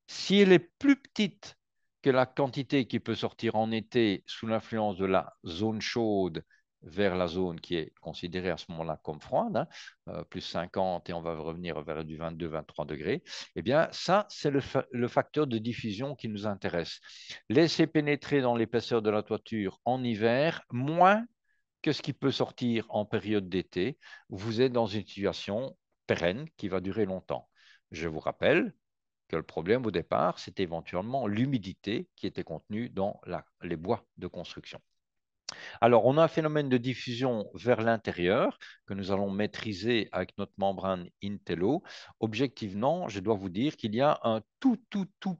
si elle est plus petite que la quantité qui peut sortir en été sous l'influence de la zone chaude vers la zone qui est considérée à ce moment-là comme froide, hein, +50 et on va revenir vers du 22-23 degrés, eh bien ça, c'est le facteur de diffusion qui nous intéresse. Laissez pénétrer dans l'épaisseur de la toiture en hiver moins que ce qui peut sortir en période d'été. Vous êtes dans une situation pérenne qui va durer longtemps. Je vous rappelle que le problème au départ, c'était éventuellement l'humidité qui était contenue dans les bois de construction. Alors, on a un phénomène de diffusion vers l'intérieur que nous allons maîtriser avec notre membrane Intello. Objectivement, je dois vous dire qu'il y a un tout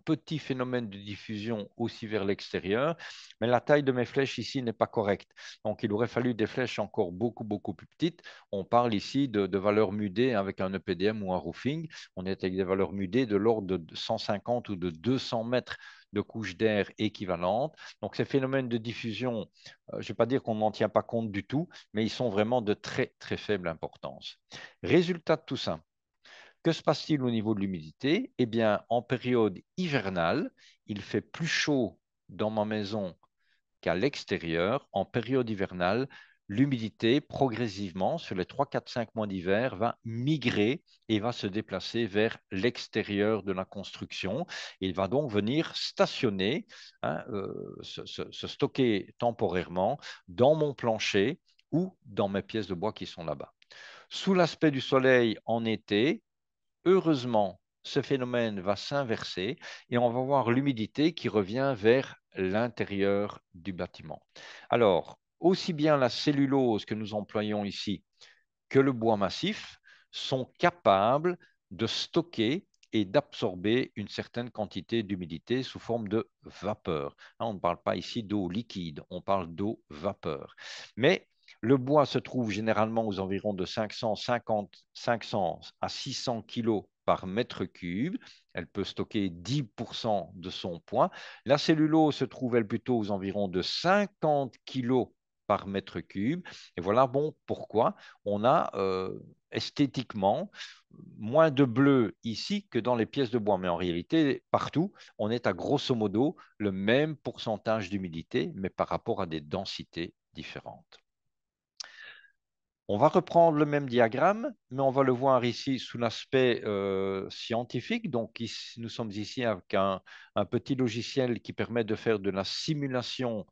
petit phénomène de diffusion aussi vers l'extérieur, mais la taille de mes flèches ici n'est pas correcte. Donc, il aurait fallu des flèches encore beaucoup plus petites. On parle ici de valeurs mudées avec un EPDM ou un roofing. On est avec des valeurs mudées de l'ordre de 150 ou de 200 mètres de couche d'air équivalente. Donc, ces phénomènes de diffusion, je ne vais pas dire qu'on n'en tient pas compte du tout, mais ils sont vraiment de très faible importance. Résultat de tout ça, Que se passe-t-il au niveau de l'humidité? Eh bien, en période hivernale, il fait plus chaud dans ma maison qu'à l'extérieur. En période hivernale, l'humidité, progressivement, sur les 3, 4, 5 mois d'hiver, va migrer et va se déplacer vers l'extérieur de la construction. Il va donc venir stationner, hein, se stocker temporairement dans mon plancher ou dans mes pièces de bois qui sont là-bas. Sous l'aspect du soleil en été, heureusement, ce phénomène va s'inverser et on va voir l'humidité qui revient vers l'intérieur du bâtiment. Alors, aussi bien la cellulose que nous employons ici que le bois massif sont capables de stocker et d'absorber une certaine quantité d'humidité sous forme de vapeur. On ne parle pas ici d'eau liquide, on parle d'eau vapeur. Mais le bois se trouve généralement aux environs de 500 à 600 kg par mètre cube. Elle peut stocker 10% de son poids. La cellulose se trouve, elle, plutôt aux environs de 50 kg par mètre cube. Et voilà bon pourquoi on a esthétiquement moins de bleu ici que dans les pièces de bois. Mais en réalité, partout, on est à grosso modo le même pourcentage d'humidité, mais par rapport à des densités différentes. On va reprendre le même diagramme, mais on va le voir ici sous l'aspect scientifique. Donc, ici, nous sommes ici avec un petit logiciel qui permet de faire de la simulation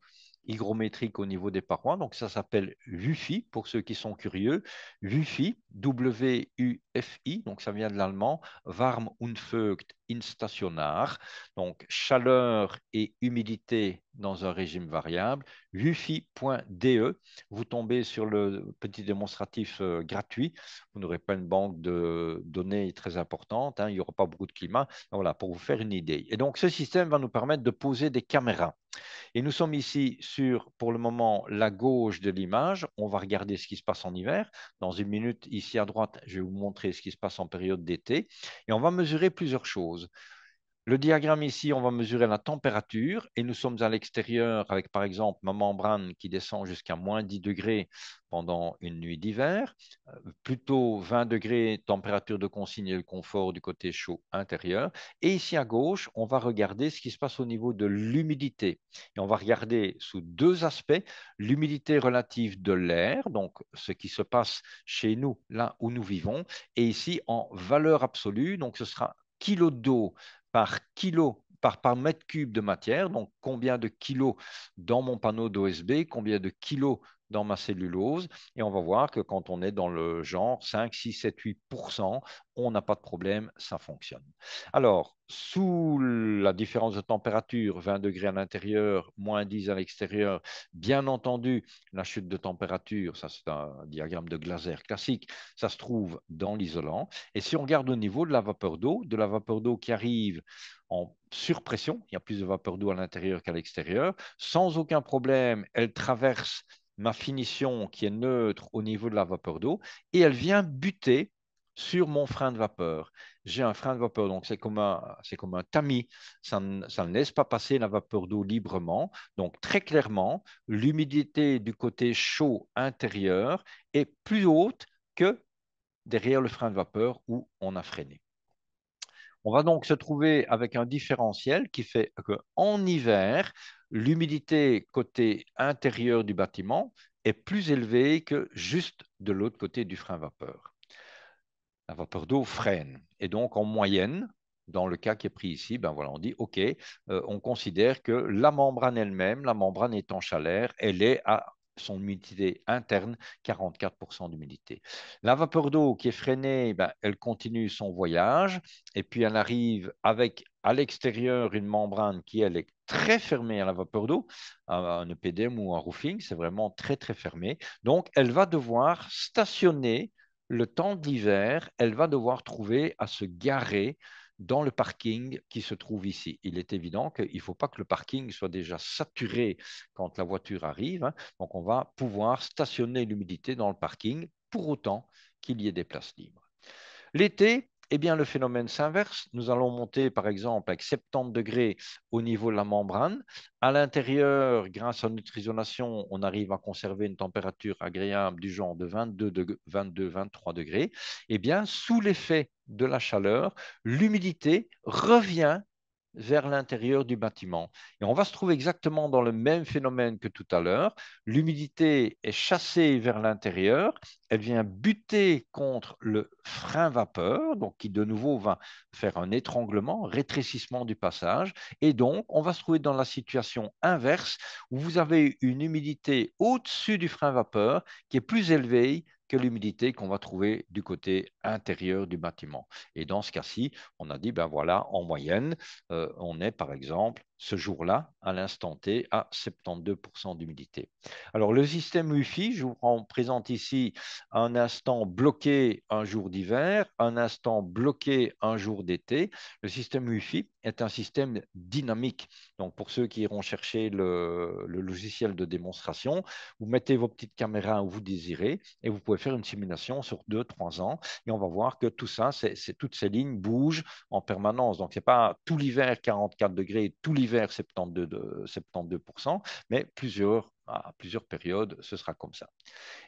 hygrométrique au niveau des parois. Donc, ça s'appelle WUFI pour ceux qui sont curieux. WUFI, W-U-F-I, donc ça vient de l'allemand, Warm und Feucht in Stationar. Donc, chaleur et humidité dans un régime variable. WUFI.de. Vous tombez sur le petit démonstratif gratuit. Vous n'aurez pas une banque de données très importante. Il n'y aura pas beaucoup de climat. Voilà, pour vous faire une idée. Et donc, ce système va nous permettre de poser des caméras. Et nous sommes ici sur, pour le moment, la gauche de l'image. On va regarder ce qui se passe en hiver. Dans une minute, ici à droite, je vais vous montrer ce qui se passe en période d'été. Et on va mesurer plusieurs choses. Le diagramme ici, on va mesurer la température et nous sommes à l'extérieur avec par exemple ma membrane qui descend jusqu'à moins 10 degrés pendant une nuit d'hiver, plutôt 20 degrés température de consigne et le confort du côté chaud intérieur. Et ici à gauche, on va regarder ce qui se passe au niveau de l'humidité. Et on va regarder sous deux aspects, l'humidité relative de l'air, donc ce qui se passe chez nous, là où nous vivons, et ici en valeur absolue, donc ce sera kilo d'eau par kilo, par mètre cube de matière, donc combien de kilos dans mon panneau d'OSB, combien de kilos dans ma cellulose, et on va voir que quand on est dans le genre 5, 6, 7, 8%, on n'a pas de problème, ça fonctionne. Alors, sous la différence de température, 20 degrés à l'intérieur, moins 10 à l'extérieur, bien entendu, la chute de température, ça c'est un diagramme de Glaser classique, ça se trouve dans l'isolant. Et si on regarde au niveau de la vapeur d'eau qui arrive en surpression, il y a plus de vapeur d'eau à l'intérieur qu'à l'extérieur, sans aucun problème, elle traverse ma finition qui est neutre au niveau de la vapeur d'eau et elle vient buter sur mon frein de vapeur. J'ai un frein de vapeur, donc c'est comme un tamis. Ça ne laisse pas passer la vapeur d'eau librement. Donc, très clairement, l'humidité du côté chaud intérieur est plus haute que derrière le frein de vapeur où on a freiné. On va donc se trouver avec un différentiel qui fait qu'en hiver, l'humidité côté intérieur du bâtiment est plus élevée que juste de l'autre côté du frein vapeur. La vapeur d'eau freine. Et donc, en moyenne, dans le cas qui est pris ici, ben voilà, on dit OK, on considère que la membrane elle-même, la membrane est en chaleur, elle est à son humidité interne, 44% d'humidité. La vapeur d'eau qui est freinée, ben, elle continue son voyage et puis elle arrive avec à l'extérieur une membrane qui elle est très fermée à la vapeur d'eau, un EPDM ou un roofing, c'est vraiment très très fermé. Donc elle va devoir stationner le temps de l'hiver, elle va devoir trouver à se garer dans le parking qui se trouve ici. Il est évident qu'il ne faut pas que le parking soit déjà saturé quand la voiture arrive. Donc, on va pouvoir stationner l'humidité dans le parking pour autant qu'il y ait des places libres. L'été, eh bien, le phénomène s'inverse. Nous allons monter, par exemple, avec 70 degrés au niveau de la membrane. À l'intérieur, grâce à notre isolation, on arrive à conserver une température agréable du genre de 22-23 degrés. Eh bien, sous l'effet de la chaleur, l'humidité revient vers l'intérieur du bâtiment. Et on va se trouver exactement dans le même phénomène que tout à l'heure. L'humidité est chassée vers l'intérieur, elle vient buter contre le frein vapeur, donc qui de nouveau va faire un étranglement, un rétrécissement du passage. Et donc, on va se trouver dans la situation inverse où vous avez une humidité au-dessus du frein vapeur qui est plus élevée que l'humidité qu'on va trouver du côté intérieur du bâtiment. Et dans ce cas-ci, on a dit, ben voilà, en moyenne, on est par exemple ce jour-là, à l'instant T, à 72% d'humidité. Alors le système Wi-Fi, je vous présente ici un instant bloqué un jour d'hiver, un instant bloqué un jour d'été. Le système Wi-Fi est un système dynamique. Donc pour ceux qui iront chercher le logiciel de démonstration, vous mettez vos petites caméras où vous désirez et vous pouvez faire une simulation sur 2-3 ans et on va voir que tout ça, toutes ces lignes bougent en permanence. Donc, ce n'est pas tout l'hiver 44 degrés, tout l'hiver 72%, mais à plusieurs périodes, ce sera comme ça.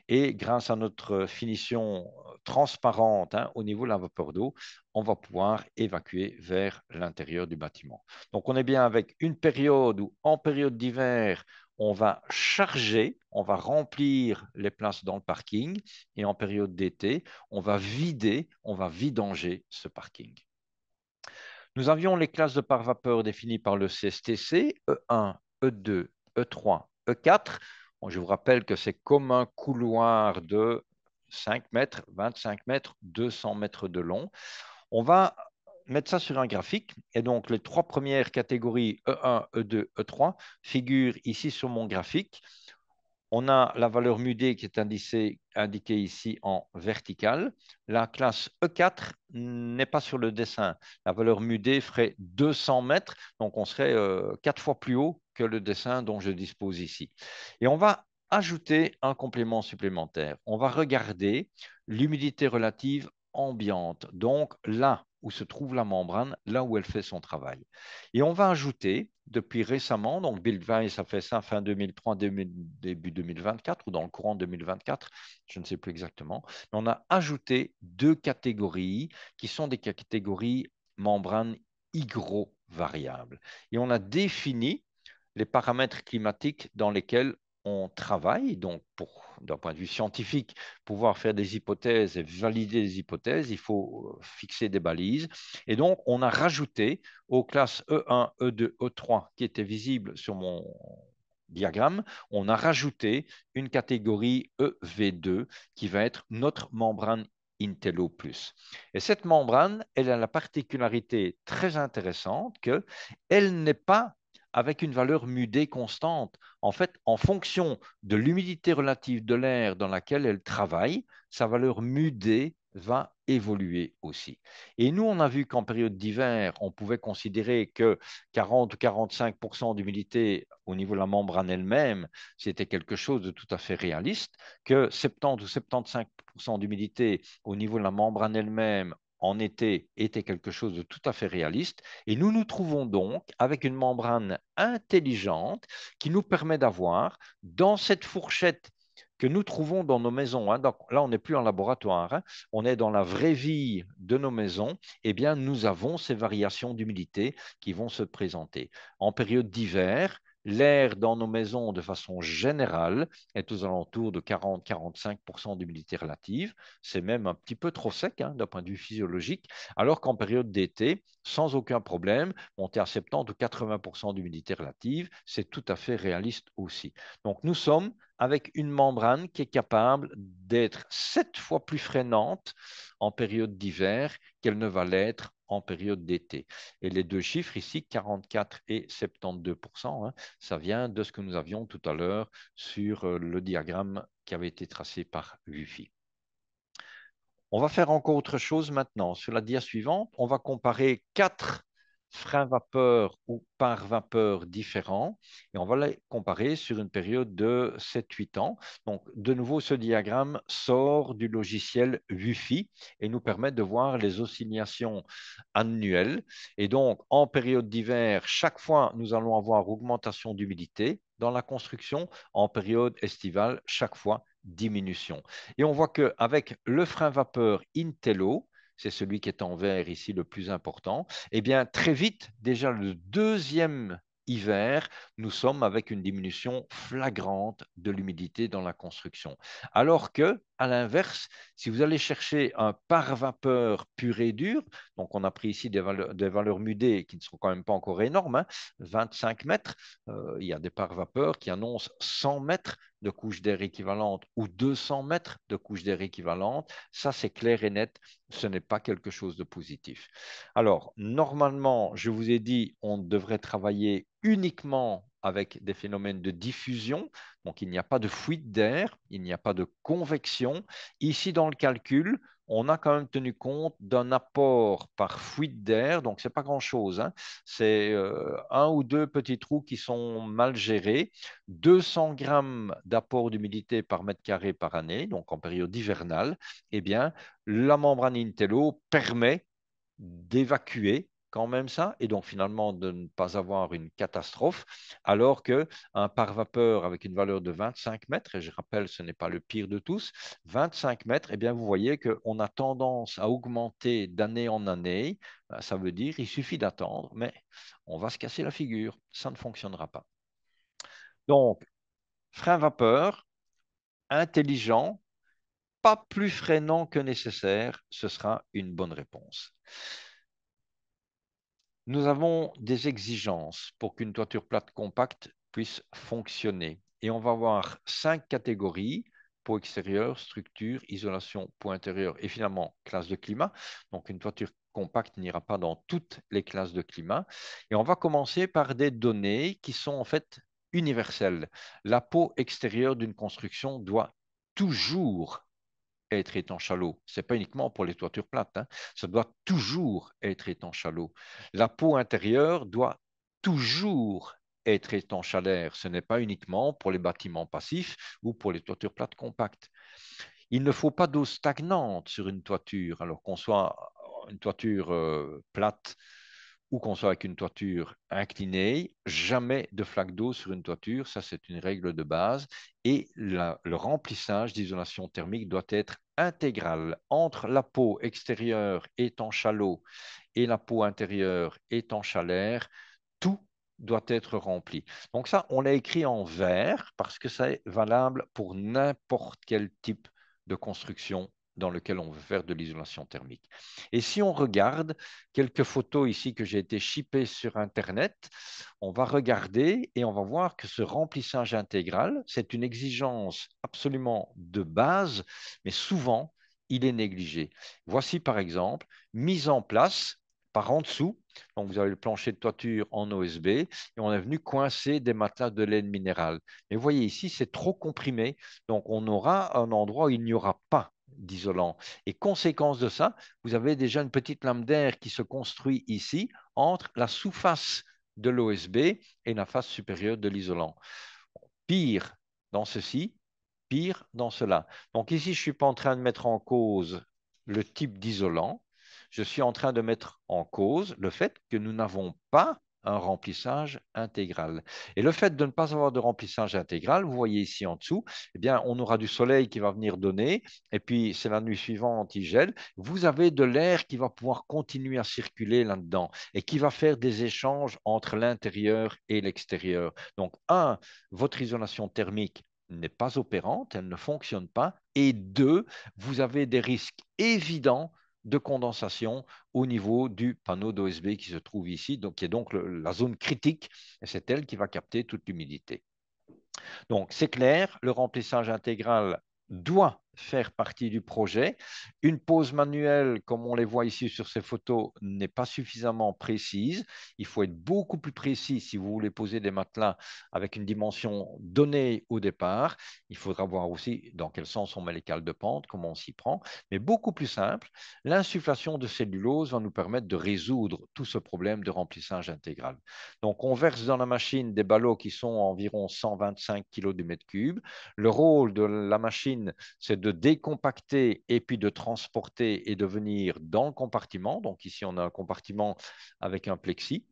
Et grâce à notre finition transparente au niveau de la vapeur d'eau, on va pouvoir évacuer vers l'intérieur du bâtiment. Donc, on est bien avec une période où, en période d'hiver, on va charger, on va remplir les places dans le parking, et en période d'été, on va vider, on va vidanger ce parking. Nous avions les classes de par vapeur définies par le CSTC, E1, E2, E3, E4. Bon, je vous rappelle que c'est comme un couloir de 5 mètres, 25 mètres, 200 mètres de long. On va mettre ça sur un graphique. Et donc, les trois premières catégories, E1, E2, E3, figurent ici sur mon graphique. On a la valeur mu-d qui est indiquée ici en vertical. La classe E4 n'est pas sur le dessin. La valeur mu-d ferait 200 mètres, donc on serait 4 fois plus haut que le dessin dont je dispose ici. Et on va ajouter un complément supplémentaire. On va regarder l'humidité relative ambiante, donc là où se trouve la membrane, là où elle fait son travail. Et on va ajouter, depuis récemment, donc Bill Weiss a fait ça fin 2003, début 2024, ou dans le courant 2024, je ne sais plus exactement, mais on a ajouté deux catégories qui sont des catégories membranes hygrovariables. Et on a défini les paramètres climatiques dans lesquels on travaille, donc d'un point de vue scientifique, pouvoir faire des hypothèses et valider des hypothèses, il faut fixer des balises. Et donc, on a rajouté aux classes E1, E2, E3 qui étaient visibles sur mon diagramme, on a rajouté une catégorie EV2 qui va être notre membrane Intello+. Et cette membrane, elle a la particularité très intéressante qu'elle n'est pas avec une valeur mu-d constante. En fait, en fonction de l'humidité relative de l'air dans laquelle elle travaille, sa valeur mu-d va évoluer aussi. Et nous, on a vu qu'en période d'hiver, on pouvait considérer que 40 ou 45% d'humidité au niveau de la membrane elle-même, c'était quelque chose de tout à fait réaliste, que 70 ou 75% d'humidité au niveau de la membrane elle-même en été était quelque chose de tout à fait réaliste. Et nous nous trouvons donc avec une membrane intelligente qui nous permet d'avoir dans cette fourchette que nous trouvons dans nos maisons, donc là on n'est plus en laboratoire, on est dans la vraie vie de nos maisons, eh bien nous avons ces variations d'humidité qui vont se présenter. En période d'hiver, l'air dans nos maisons, de façon générale, est aux alentours de 40-45% d'humidité relative. C'est même un petit peu trop sec d'un point de vue physiologique, alors qu'en période d'été, sans aucun problème, monter à 70 ou 80% d'humidité relative, c'est tout à fait réaliste aussi. Donc nous sommes avec une membrane qui est capable d'être 7 fois plus freinante en période d'hiver qu'elle ne va l'être en période d'été. Et les deux chiffres ici, 44 et 72%, ça vient de ce que nous avions tout à l'heure sur le diagramme qui avait été tracé par Wi-Fi. On va faire encore autre chose maintenant. Sur la dia suivante, on va comparer 4 frein vapeur ou par vapeur différents et on va les comparer sur une période de 7-8 ans. Donc, de nouveau, ce diagramme sort du logiciel Wi-Fi et nous permet de voir les oscillations annuelles. Et donc, en période d'hiver, chaque fois, nous allons avoir augmentation d'humidité dans la construction. En période estivale, chaque fois, diminution. Et on voit qu'avec le frein vapeur Intello, c'est celui qui est en vert ici le plus important, eh bien, très vite, déjà le deuxième hiver, nous sommes avec une diminution flagrante de l'humidité dans la construction. Alors que, à l'inverse, si vous allez chercher un pare-vapeur pur et dur, donc on a pris ici des valeurs mudées qui ne sont quand même pas encore énormes, hein, 25 mètres, il y a des pare-vapeurs qui annoncent 100 mètres de couche d'air équivalente ou 200 mètres de couche d'air équivalente. Ça, c'est clair et net, ce n'est pas quelque chose de positif. Alors, normalement, je vous ai dit, on devrait travailler uniquement avec des phénomènes de diffusion. Donc, il n'y a pas de fuite d'air, il n'y a pas de convection. Ici, dans le calcul, on a quand même tenu compte d'un apport par fuite d'air. Donc, ce n'est pas grand-chose, hein. C'est un ou deux petits trous qui sont mal gérés. 200 grammes d'apport d'humidité par mètre carré par année, donc en période hivernale. Eh bien, la membrane Intello permet d'évacuer quand même ça et donc finalement de ne pas avoir une catastrophe, alors qu'un pare-vapeur avec une valeur de 25 mètres, et je rappelle, ce n'est pas le pire de tous, 25 mètres, eh bien vous voyez qu'on a tendance à augmenter d'année en année. Ça veut dire il suffit d'attendre, mais on va se casser la figure, ça ne fonctionnera pas. Donc, frein vapeur, intelligent, pas plus freinant que nécessaire, ce sera une bonne réponse. Nous avons des exigences pour qu'une toiture plate compacte puisse fonctionner. Et on va avoir 5 catégories: peau extérieure, structure, isolation, peau intérieure et finalement classe de climat. Donc une toiture compacte n'ira pas dans toutes les classes de climat. Et on va commencer par des données qui sont en fait universelles. La peau extérieure d'une construction doit toujours être étanche à l'eau. Ce n'est pas uniquement pour les toitures plates, hein. Ça doit toujours être étanche à l'eau. La peau intérieure doit toujours être étanche à l'air. Ce n'est pas uniquement pour les bâtiments passifs ou pour les toitures plates compactes. Il ne faut pas d'eau stagnante sur une toiture, alors qu'on soit une toiture plate ou qu'on soit avec une toiture inclinée. Jamais de flaque d'eau sur une toiture, ça c'est une règle de base. Et le remplissage d'isolation thermique doit être intégral entre la peau extérieure étanche à l'eau et la peau intérieure étanche à l'air. Tout doit être rempli. Donc ça, on l'a écrit en vert parce que c'est valable pour n'importe quel type de construction dans lequel on veut faire de l'isolation thermique. Et si on regarde quelques photos ici que j'ai été shippées sur Internet, on va regarder et on va voir que ce remplissage intégral, c'est une exigence absolument de base, mais souvent, il est négligé. Voici par exemple, mise en place par en dessous. Donc, vous avez le plancher de toiture en OSB et on est venu coincer des matelas de laine minérale. Mais vous voyez ici, c'est trop comprimé. Donc, on aura un endroit où il n'y aura pas d'isolant. Et conséquence de ça, vous avez déjà une petite lame d'air qui se construit ici entre la sous-face de l'OSB et la face supérieure de l'isolant. Pire dans ceci, pire dans cela. Donc ici, je ne suis pas en train de mettre en cause le type d'isolant. Je suis en train de mettre en cause le fait que nous n'avons pas un remplissage intégral. Et le fait de ne pas avoir de remplissage intégral, vous voyez ici en dessous, eh bien, on aura du soleil qui va venir donner, et puis c'est la nuit suivante, il gèle. Vous avez de l'air qui va pouvoir continuer à circuler là-dedans et qui va faire des échanges entre l'intérieur et l'extérieur. Donc, votre isolation thermique n'est pas opérante, elle ne fonctionne pas. Et deux, vous avez des risques évidents de condensation au niveau du panneau d'OSB qui se trouve ici, donc, qui est donc la zone critique, et c'est elle qui va capter toute l'humidité. Donc, c'est clair, le remplissage intégral doit faire partie du projet. Une pose manuelle, comme on les voit ici sur ces photos, n'est pas suffisamment précise. Il faut être beaucoup plus précis si vous voulez poser des matelas avec une dimension donnée au départ. Il faudra voir aussi dans quel sens on met les cales de pente, comment on s'y prend. Mais beaucoup plus simple, l'insufflation de cellulose va nous permettre de résoudre tout ce problème de remplissage intégral. Donc, on verse dans la machine des ballots qui sont environ 125 kg du mètre cube. Le rôle de la machine, c'est de décompacter et puis de transporter et de venir dans le compartiment. Donc ici, on a un compartiment avec un plexi.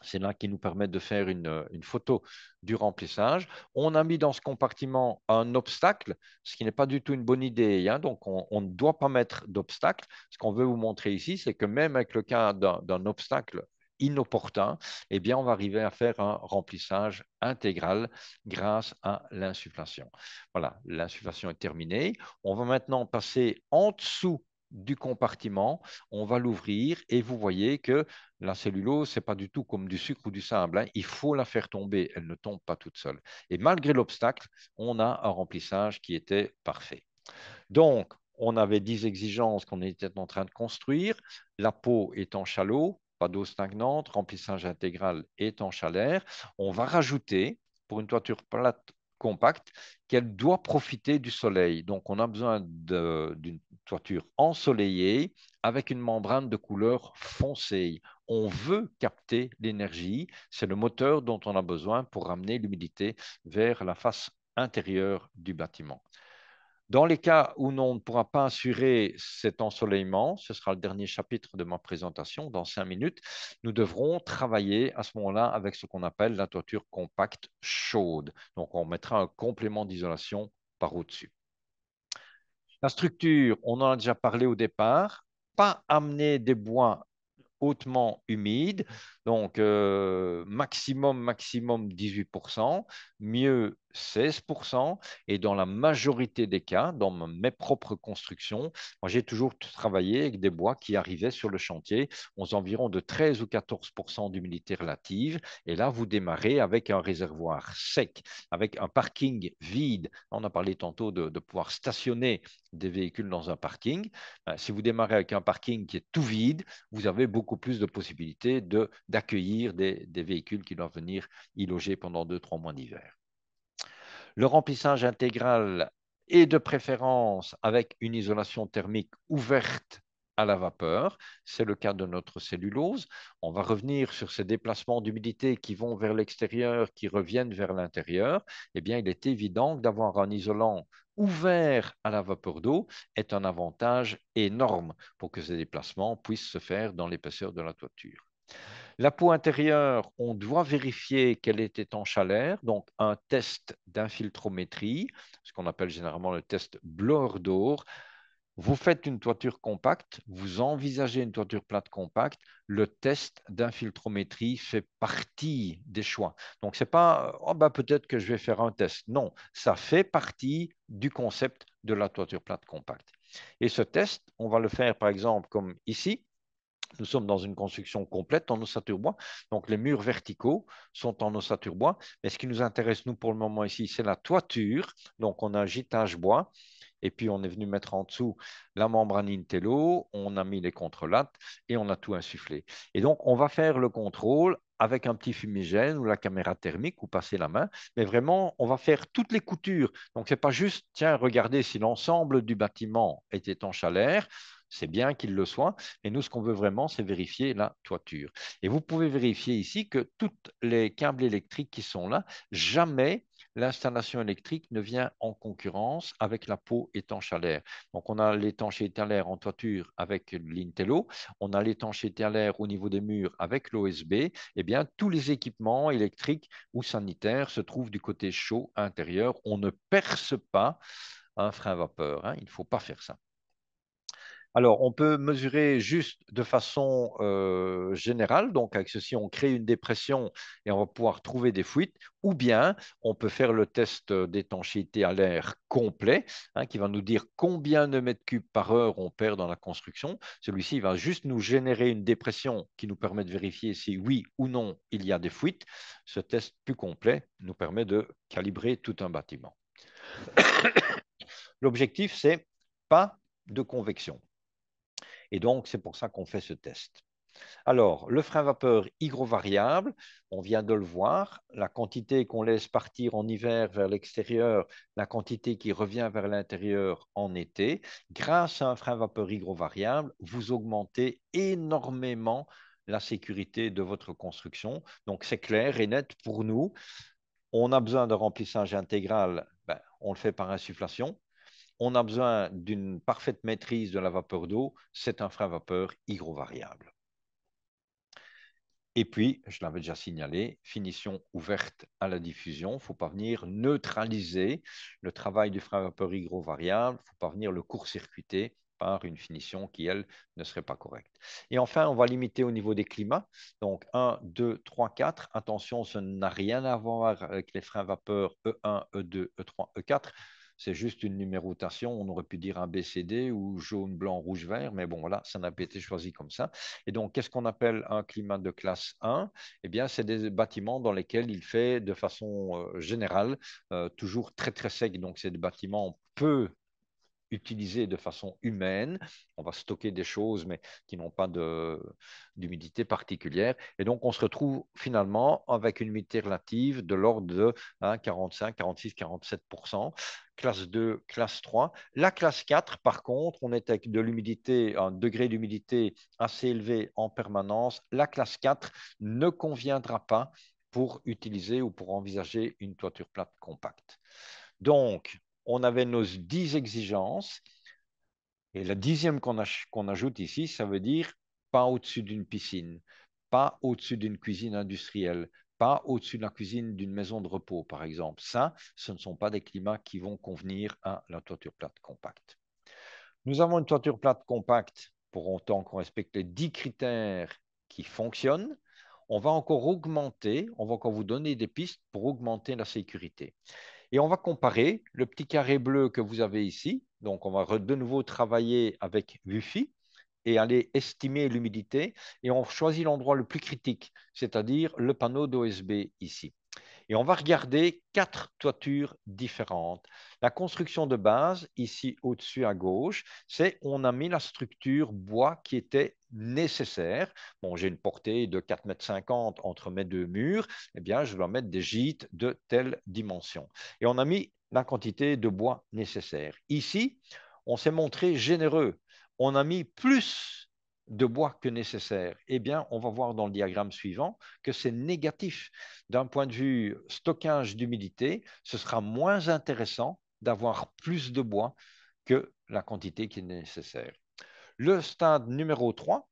C'est là qui nous permet de faire une photo du remplissage. On a mis dans ce compartiment un obstacle, ce qui n'est pas du tout une bonne idée, hein. Donc, on ne doit pas mettre d'obstacle. Ce qu'on veut vous montrer ici, c'est que même avec le cas d'un obstacle inopportun, eh bien, on va arriver à faire un remplissage intégral grâce à l'insufflation. Voilà, l'insufflation est terminée. On va maintenant passer en dessous du compartiment, on va l'ouvrir et vous voyez que la cellulose, ce n'est pas du tout comme du sucre ou du sable, hein. Il faut la faire tomber, elle ne tombe pas toute seule. Et malgré l'obstacle, on a un remplissage qui était parfait. Donc, on avait 10 exigences qu'on était en train de construire. La peau est en chalots, pas d'eau stagnante, remplissage intégral est en chalaire. On va rajouter, pour une toiture plate compacte, qu'elle doit profiter du soleil. Donc, on a besoin d'une toiture ensoleillée avec une membrane de couleur foncée. On veut capter l'énergie. C'est le moteur dont on a besoin pour ramener l'humidité vers la face intérieure du bâtiment. Dans les cas où on ne pourra pas assurer cet ensoleillement, ce sera le dernier chapitre de ma présentation, dans 5 minutes, nous devrons travailler à ce moment-là avec ce qu'on appelle la toiture compacte chaude. Donc, on mettra un complément d'isolation par au-dessus. La structure, on en a déjà parlé au départ, pas amener des bois hautement humide, donc maximum 18%, mieux 16%, et dans la majorité des cas, dans mes propres constructions, moi j'ai toujours travaillé avec des bois qui arrivaient sur le chantier aux environs de 13 ou 14% d'humidité relative, et là vous démarrez avec un réservoir sec, avec un parking vide. On a parlé tantôt de pouvoir stationner des véhicules dans un parking. Si vous démarrez avec un parking qui est tout vide, vous avez beaucoup plus de possibilités d'accueillir des véhicules qui doivent venir y loger pendant 2-3 mois d'hiver. Le remplissage intégral est de préférence avec une isolation thermique ouverte à la vapeur. C'est le cas de notre cellulose. On va revenir sur ces déplacements d'humidité qui vont vers l'extérieur, qui reviennent vers l'intérieur. Eh bien, il est évident que d'avoir un isolant ouvert à la vapeur d'eau est un avantage énorme pour que ces déplacements puissent se faire dans l'épaisseur de la toiture. La peau intérieure, on doit vérifier qu'elle était en chaleur, donc un test d'infiltrométrie, ce qu'on appelle généralement le test Blohr-D'Or. Vous faites une toiture compacte, vous envisagez une toiture plate compacte, le test d'infiltrométrie fait partie des choix. Donc, ce n'est pas oh, bah, peut-être que je vais faire un test. Non, ça fait partie du concept de la toiture plate compacte. Et ce test, on va le faire par exemple comme ici. Nous sommes dans une construction complète en ossature bois. Donc, les murs verticaux sont en ossature bois. Mais ce qui nous intéresse, nous, pour le moment ici, c'est la toiture. Donc, on a un gîtage bois. Et puis, on est venu mettre en dessous la membrane Intello. On a mis les contrelates et on a tout insufflé. Et donc, on va faire le contrôle avec un petit fumigène ou la caméra thermique ou passer la main. Mais vraiment, on va faire toutes les coutures. Donc, ce n'est pas juste, tiens, regardez si l'ensemble du bâtiment était en chaleur. C'est bien qu'il le soit, mais nous, ce qu'on veut vraiment, c'est vérifier la toiture. Et vous pouvez vérifier ici que toutes les câbles électriques qui sont là, jamais l'installation électrique ne vient en concurrence avec la peau étanche à l'air. Donc, on a l'étanchéité à l'air en toiture avec l'Intello, on a l'étanchéité à l'air au niveau des murs avec l'OSB. Eh bien, tous les équipements électriques ou sanitaires se trouvent du côté chaud intérieur. On ne perce pas un frein vapeur, hein. Il ne faut pas faire ça. Alors, on peut mesurer juste de façon générale. Donc, avec ceci, on crée une dépression et on va pouvoir trouver des fuites. Ou bien, on peut faire le test d'étanchéité à l'air complet, hein, qui va nous dire combien de mètres cubes par heure on perd dans la construction. Celui-ci va juste nous générer une dépression qui nous permet de vérifier si oui ou non il y a des fuites. Ce test plus complet nous permet de calibrer tout un bâtiment. L'objectif, c'est pas de convection. Et donc, c'est pour ça qu'on fait ce test. Alors, le frein vapeur hygrovariable, on vient de le voir, la quantité qu'on laisse partir en hiver vers l'extérieur, la quantité qui revient vers l'intérieur en été, grâce à un frein vapeur hygrovariable, vous augmentez énormément la sécurité de votre construction. Donc, c'est clair et net pour nous. On a besoin de remplissage intégral, ben, on le fait par insufflation. On a besoin d'une parfaite maîtrise de la vapeur d'eau, c'est un frein vapeur hygrovariable. Et puis, je l'avais déjà signalé, finition ouverte à la diffusion. Il ne faut pas venir neutraliser le travail du frein vapeur hygrovariable. Il ne faut pas venir le court-circuiter par une finition qui, elle, ne serait pas correcte. Et enfin, on va limiter au niveau des climats. Donc, 1, 2, 3, 4. Attention, ça n'a rien à voir avec les freins vapeur E1, E2, E3, E4. C'est juste une numérotation. On aurait pu dire ABCD ou jaune, blanc, rouge, vert. Mais bon, voilà, ça n'a pas été choisi comme ça. Et donc, qu'est-ce qu'on appelle un climat de classe 1? Eh bien, c'est des bâtiments dans lesquels il fait de façon générale toujours très, très sec. Donc, c'est des bâtiments peu utilisés de façon humaine. On va stocker des choses, mais qui n'ont pas d'humidité particulière. Et donc, on se retrouve finalement avec une humidité relative de l'ordre de 45, 46, 47%. Classe 2, classe 3. La classe 4, par contre, on est avec de l'humidité, un degré d'humidité assez élevé en permanence. La classe 4 ne conviendra pas pour utiliser ou pour envisager une toiture plate compacte. Donc, on avait nos 10 exigences. Et la 10e qu'on ajoute ici, ça veut dire pas au-dessus d'une piscine, pas au-dessus d'une cuisine industrielle, pas au-dessus de la cuisine d'une maison de repos, par exemple. Ça, ce ne sont pas des climats qui vont convenir à la toiture plate compacte. Nous avons une toiture plate compacte pour autant qu'on respecte les 10 critères qui fonctionnent. On va encore augmenter, on va encore vous donner des pistes pour augmenter la sécurité. Et on va comparer le petit carré bleu que vous avez ici. Donc, on va de nouveau travailler avec Wi-Fi et aller estimer l'humidité. Et on choisit l'endroit le plus critique, c'est-à-dire le panneau d'OSB ici. Et on va regarder 4 toitures différentes. La construction de base, ici au-dessus à gauche, c'est on a mis la structure bois qui était nécessaire. Bon, j'ai une portée de 4,50 m entre mes deux murs. Eh bien, je dois mettre des gîtes de telle dimension. Et on a mis la quantité de bois nécessaire. Ici, on s'est montré généreux. On a mis plus de bois que nécessaire. Eh bien, on va voir dans le diagramme suivant que c'est négatif. D'un point de vue stockage d'humidité, ce sera moins intéressant d'avoir plus de bois que la quantité qui est nécessaire. Le stade numéro 3,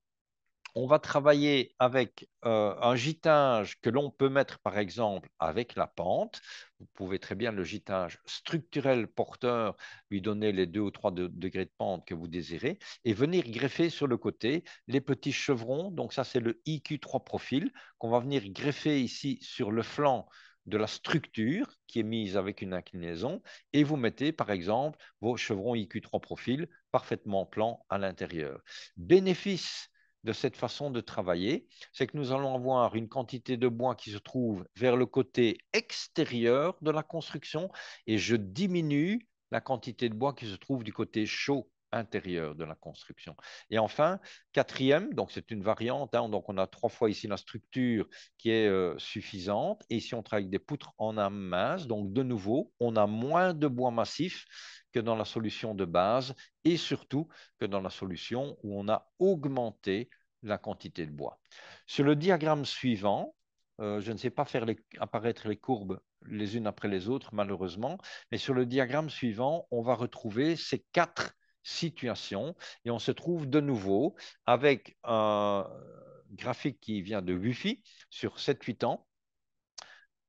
on va travailler avec un gîtage que l'on peut mettre, par exemple, avec la pente. Vous pouvez très bien le gîtage structurel porteur, lui donner les 2 ou 3 degrés de pente que vous désirez et venir greffer sur le côté les petits chevrons. Donc ça, c'est le IQ3 profil qu'on va venir greffer ici sur le flanc de la structure qui est mise avec une inclinaison et vous mettez, par exemple, vos chevrons IQ3 profil parfaitement plans à l'intérieur. Bénéfice de cette façon de travailler, c'est que nous allons avoir une quantité de bois qui se trouve vers le côté extérieur de la construction et je diminue la quantité de bois qui se trouve du côté chaud intérieur de la construction. Et enfin, quatrième, donc c'est une variante, donc on a 3 fois ici la structure qui est suffisante, et ici on travaille avec des poutres en masse, donc de nouveau, on a moins de bois massif que dans la solution de base, et surtout que dans la solution où on a augmenté la quantité de bois. Sur le diagramme suivant, je ne sais pas faire apparaître les courbes les unes après les autres, malheureusement, mais sur le diagramme suivant, on va retrouver ces 4 situations et on se trouve de nouveau avec un graphique qui vient de Wi-Fi sur 7-8 ans.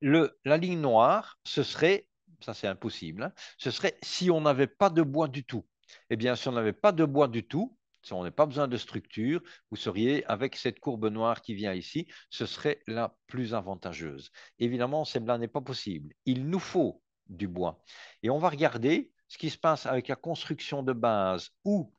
La ligne noire, ce serait, ça c'est impossible, ce serait si on n'avait pas de bois du tout. Eh bien, si on n'avait pas de bois du tout, si on n'a pas besoin de structure, vous seriez avec cette courbe noire qui vient ici, ce serait la plus avantageuse. Évidemment, celle-là n'est pas possible. Il nous faut du bois. Et on va regarder ce qui se passe avec la construction de base où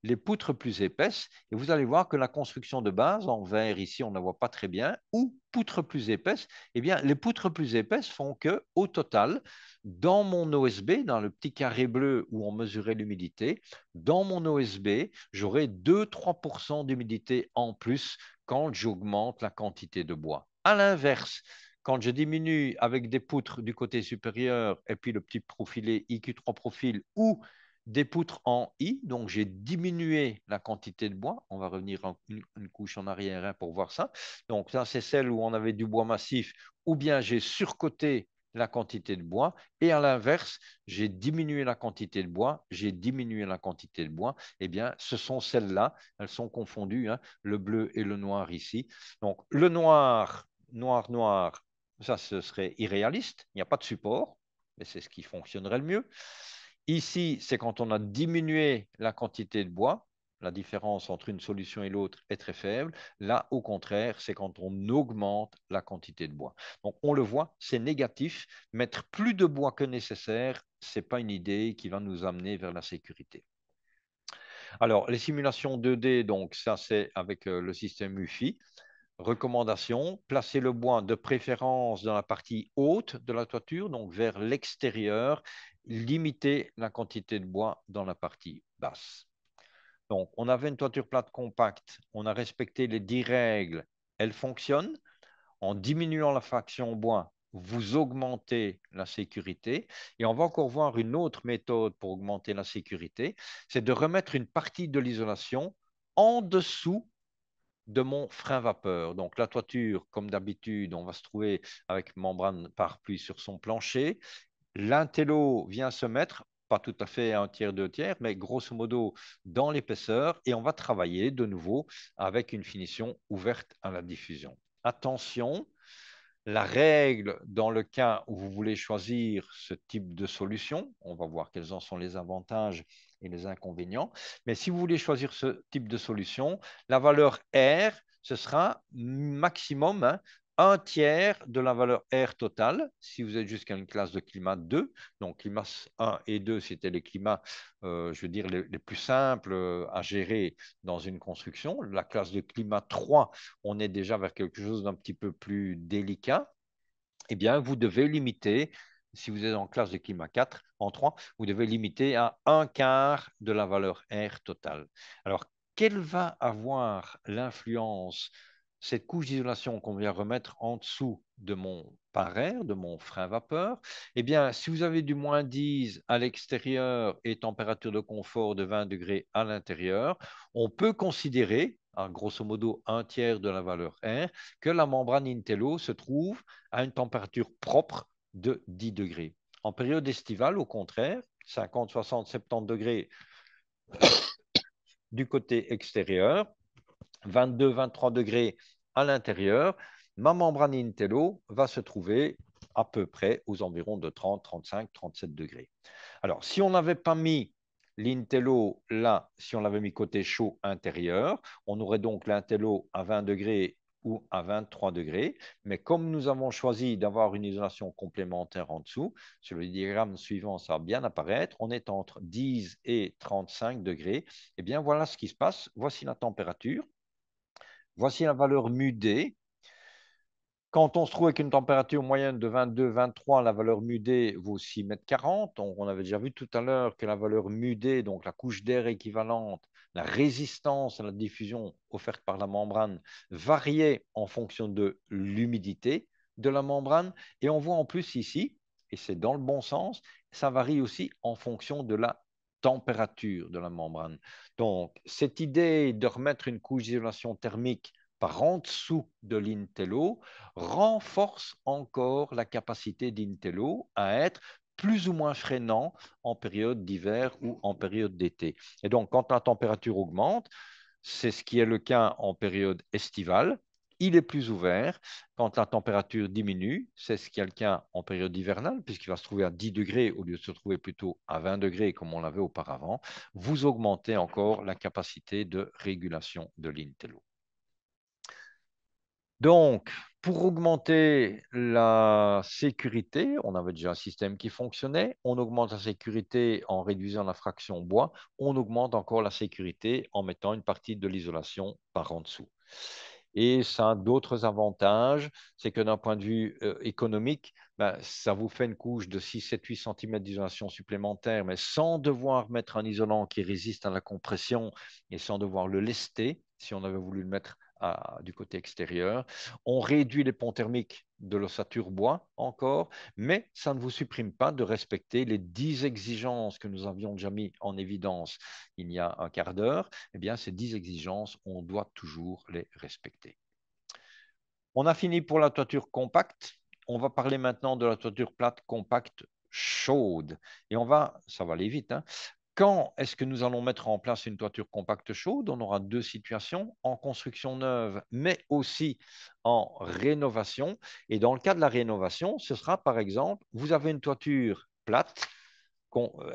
les poutres plus épaisses, et vous allez voir que la construction de base, en vert ici, on ne la voit pas très bien, ou poutres plus épaisses, eh bien, les poutres plus épaisses font que, au total, dans mon OSB, dans le petit carré bleu où on mesurait l'humidité, dans mon OSB, j'aurai 2-3% d'humidité en plus quand j'augmente la quantité de bois. À l'inverse, quand je diminue avec des poutres du côté supérieur et puis le petit profilé IQ3 profil ou des poutres en I, donc j'ai diminué la quantité de bois. On va revenir une couche en arrière hein, pour voir ça. Donc ça, c'est celle où on avait du bois massif, ou bien j'ai surcoté la quantité de bois, et à l'inverse, j'ai diminué la quantité de bois, j'ai diminué la quantité de bois. Eh bien, ce sont celles-là, elles sont confondues, hein, le bleu et le noir ici. Donc le noir, noir, noir, ça, ce serait irréaliste, il n'y a pas de support, mais c'est ce qui fonctionnerait le mieux. Ici, c'est quand on a diminué la quantité de bois, la différence entre une solution et l'autre est très faible. Là, au contraire, c'est quand on augmente la quantité de bois. Donc, on le voit, c'est négatif. Mettre plus de bois que nécessaire, ce n'est pas une idée qui va nous amener vers la sécurité. Alors, les simulations 2D, donc ça, c'est avec le système UFI. Recommandation, placer le bois de préférence dans la partie haute de la toiture, donc vers l'extérieur, limiter la quantité de bois dans la partie basse. Donc, on avait une toiture plate compacte, on a respecté les 10 règles, elle fonctionne. En diminuant la fraction bois, vous augmentez la sécurité. Et on va encore voir une autre méthode pour augmenter la sécurité, c'est de remettre une partie de l'isolation en dessous de mon frein vapeur. Donc la toiture, comme d'habitude, on va se trouver avec membrane pare-pluie sur son plancher. L'intello vient se mettre, pas tout à fait à un tiers, deux tiers, mais grosso modo dans l'épaisseur, et on va travailler de nouveau avec une finition ouverte à la diffusion. Attention, la règle dans le cas où vous voulez choisir ce type de solution, on va voir quels en sont les avantages et les inconvénients, mais si vous voulez choisir ce type de solution, la valeur R, ce sera maximum hein, un tiers de la valeur R totale, si vous êtes jusqu'à une classe de climat 2, donc climat 1 et 2, c'était les climats, je veux dire, les plus simples à gérer dans une construction. La classe de climat 3, on est déjà vers quelque chose d'un petit peu plus délicat. Eh bien, vous devez limiter, si vous êtes en classe de climat 4, en 3, vous devez limiter à un quart de la valeur R totale. Alors, quelle va avoir l'influence, cette couche d'isolation qu'on vient remettre en dessous de mon pare-air, de mon frein vapeur? Eh bien, si vous avez du moins 10 à l'extérieur et température de confort de 20 degrés à l'intérieur, on peut considérer, à grosso modo un tiers de la valeur R, que la membrane Intello se trouve à une température propre de 10 degrés. En période estivale, au contraire, 50, 60, 70 degrés du côté extérieur, 22, 23 degrés à l'intérieur, ma membrane Intello va se trouver à peu près aux environs de 30, 35, 37 degrés. Alors, si on n'avait pas mis l'Intello là, si on l'avait mis côté chaud intérieur, on aurait donc l'Intello à 20 degrés ou à 23 degrés. Mais comme nous avons choisi d'avoir une isolation complémentaire en dessous, sur le diagramme suivant, ça va bien apparaître, on est entre 10 et 35 degrés. Eh bien, voilà ce qui se passe. Voici la température. Voici la valeur mu-D. Quand on se trouve avec une température moyenne de 22, 23, la valeur mu-D vaut 6 mètres 40. On avait déjà vu tout à l'heure que la valeur mu-D, donc la couche d'air équivalente, la résistance à la diffusion offerte par la membrane, variait en fonction de l'humidité de la membrane. Et on voit en plus ici, et c'est dans le bon sens, ça varie aussi en fonction de la température de la membrane. Donc, cette idée de remettre une couche d'isolation thermique par en dessous de l'Intello renforce encore la capacité d'Intello à être plus ou moins freinant en période d'hiver ou en période d'été. Et donc, quand la température augmente, c'est ce qui est le cas en période estivale, il est plus ouvert. Quand la température diminue, c'est ce qui est le cas en période hivernale, puisqu'il va se trouver à 10 degrés au lieu de se trouver plutôt à 20 degrés comme on l'avait auparavant. Vous augmentez encore la capacité de régulation de l'Intello. Donc, Pour augmenter la sécurité, on avait déjà un système qui fonctionnait. On augmente la sécurité en réduisant la fraction bois. On augmente encore la sécurité en mettant une partie de l'isolation par en dessous. Et ça a d'autres avantages, c'est que d'un point de vue économique, ben, ça vous fait une couche de 6, 7, 8 cm d'isolation supplémentaire, mais sans devoir mettre un isolant qui résiste à la compression et sans devoir le lester, si on avait voulu le mettre du côté extérieur. On réduit les ponts thermiques de l'ossature bois encore, mais ça ne vous supprime pas de respecter les 10 exigences que nous avions déjà mis en évidence il y a un quart d'heure. Eh bien, ces 10 exigences, on doit toujours les respecter. On a fini pour la toiture compacte. On va parler maintenant de la toiture plate compacte chaude. Et ça va aller vite, hein. Quand est-ce que nous allons mettre en place une toiture compacte chaude? On aura deux situations, en construction neuve, mais aussi en rénovation. Et dans le cas de la rénovation, ce sera par exemple, vous avez une toiture plate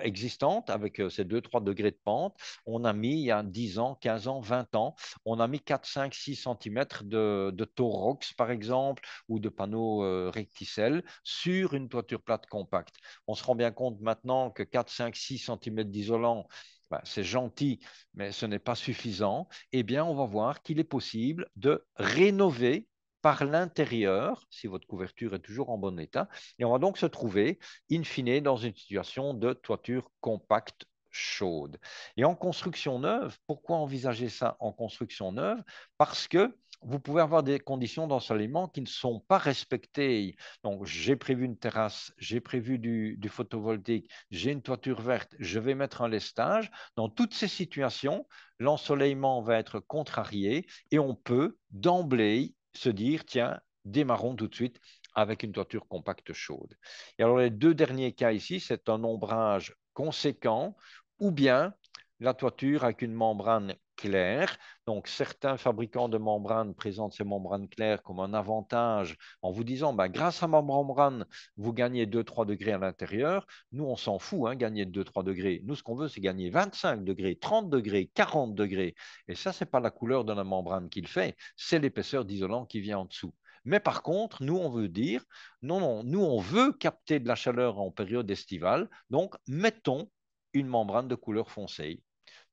existante avec ces 2-3 degrés de pente. On a mis il y a 10 ans, 15 ans, 20 ans, on a mis 4, 5, 6 cm de Torox, par exemple, ou de panneaux recticelles sur une toiture plate compacte. On se rend bien compte maintenant que 4, 5, 6 cm d'isolant, ben, c'est gentil, mais ce n'est pas suffisant. Eh bien, on va voir qu'il est possible de rénover par l'intérieur, si votre couverture est toujours en bon état, et on va donc se trouver in fine dans une situation de toiture compacte chaude. Et en construction neuve, pourquoi envisager ça en construction neuve? Parce que vous pouvez avoir des conditions d'ensoleillement qui ne sont pas respectées. Donc, j'ai prévu une terrasse, j'ai prévu du photovoltaïque, j'ai une toiture verte, je vais mettre un lestage. Dans toutes ces situations, l'ensoleillement va être contrarié et on peut d'emblée se dire, tiens, démarrons tout de suite avec une toiture compacte chaude. Et alors, les deux derniers cas ici, c'est un ombrage conséquent ou bien la toiture avec une membrane claire. Donc, certains fabricants de membranes présentent ces membranes claires comme un avantage en vous disant, ben, grâce à ma membrane, vous gagnez 2-3 degrés à l'intérieur. Nous, on s'en fout, hein, gagner 2-3 degrés. Nous, ce qu'on veut, c'est gagner 25 degrés, 30 degrés, 40 degrés. Et ça, ce n'est pas la couleur de la membrane qui le fait, c'est l'épaisseur d'isolant qui vient en dessous. Mais par contre, nous, on veut dire, non, non, nous, on veut capter de la chaleur en période estivale, donc mettons une membrane de couleur foncée.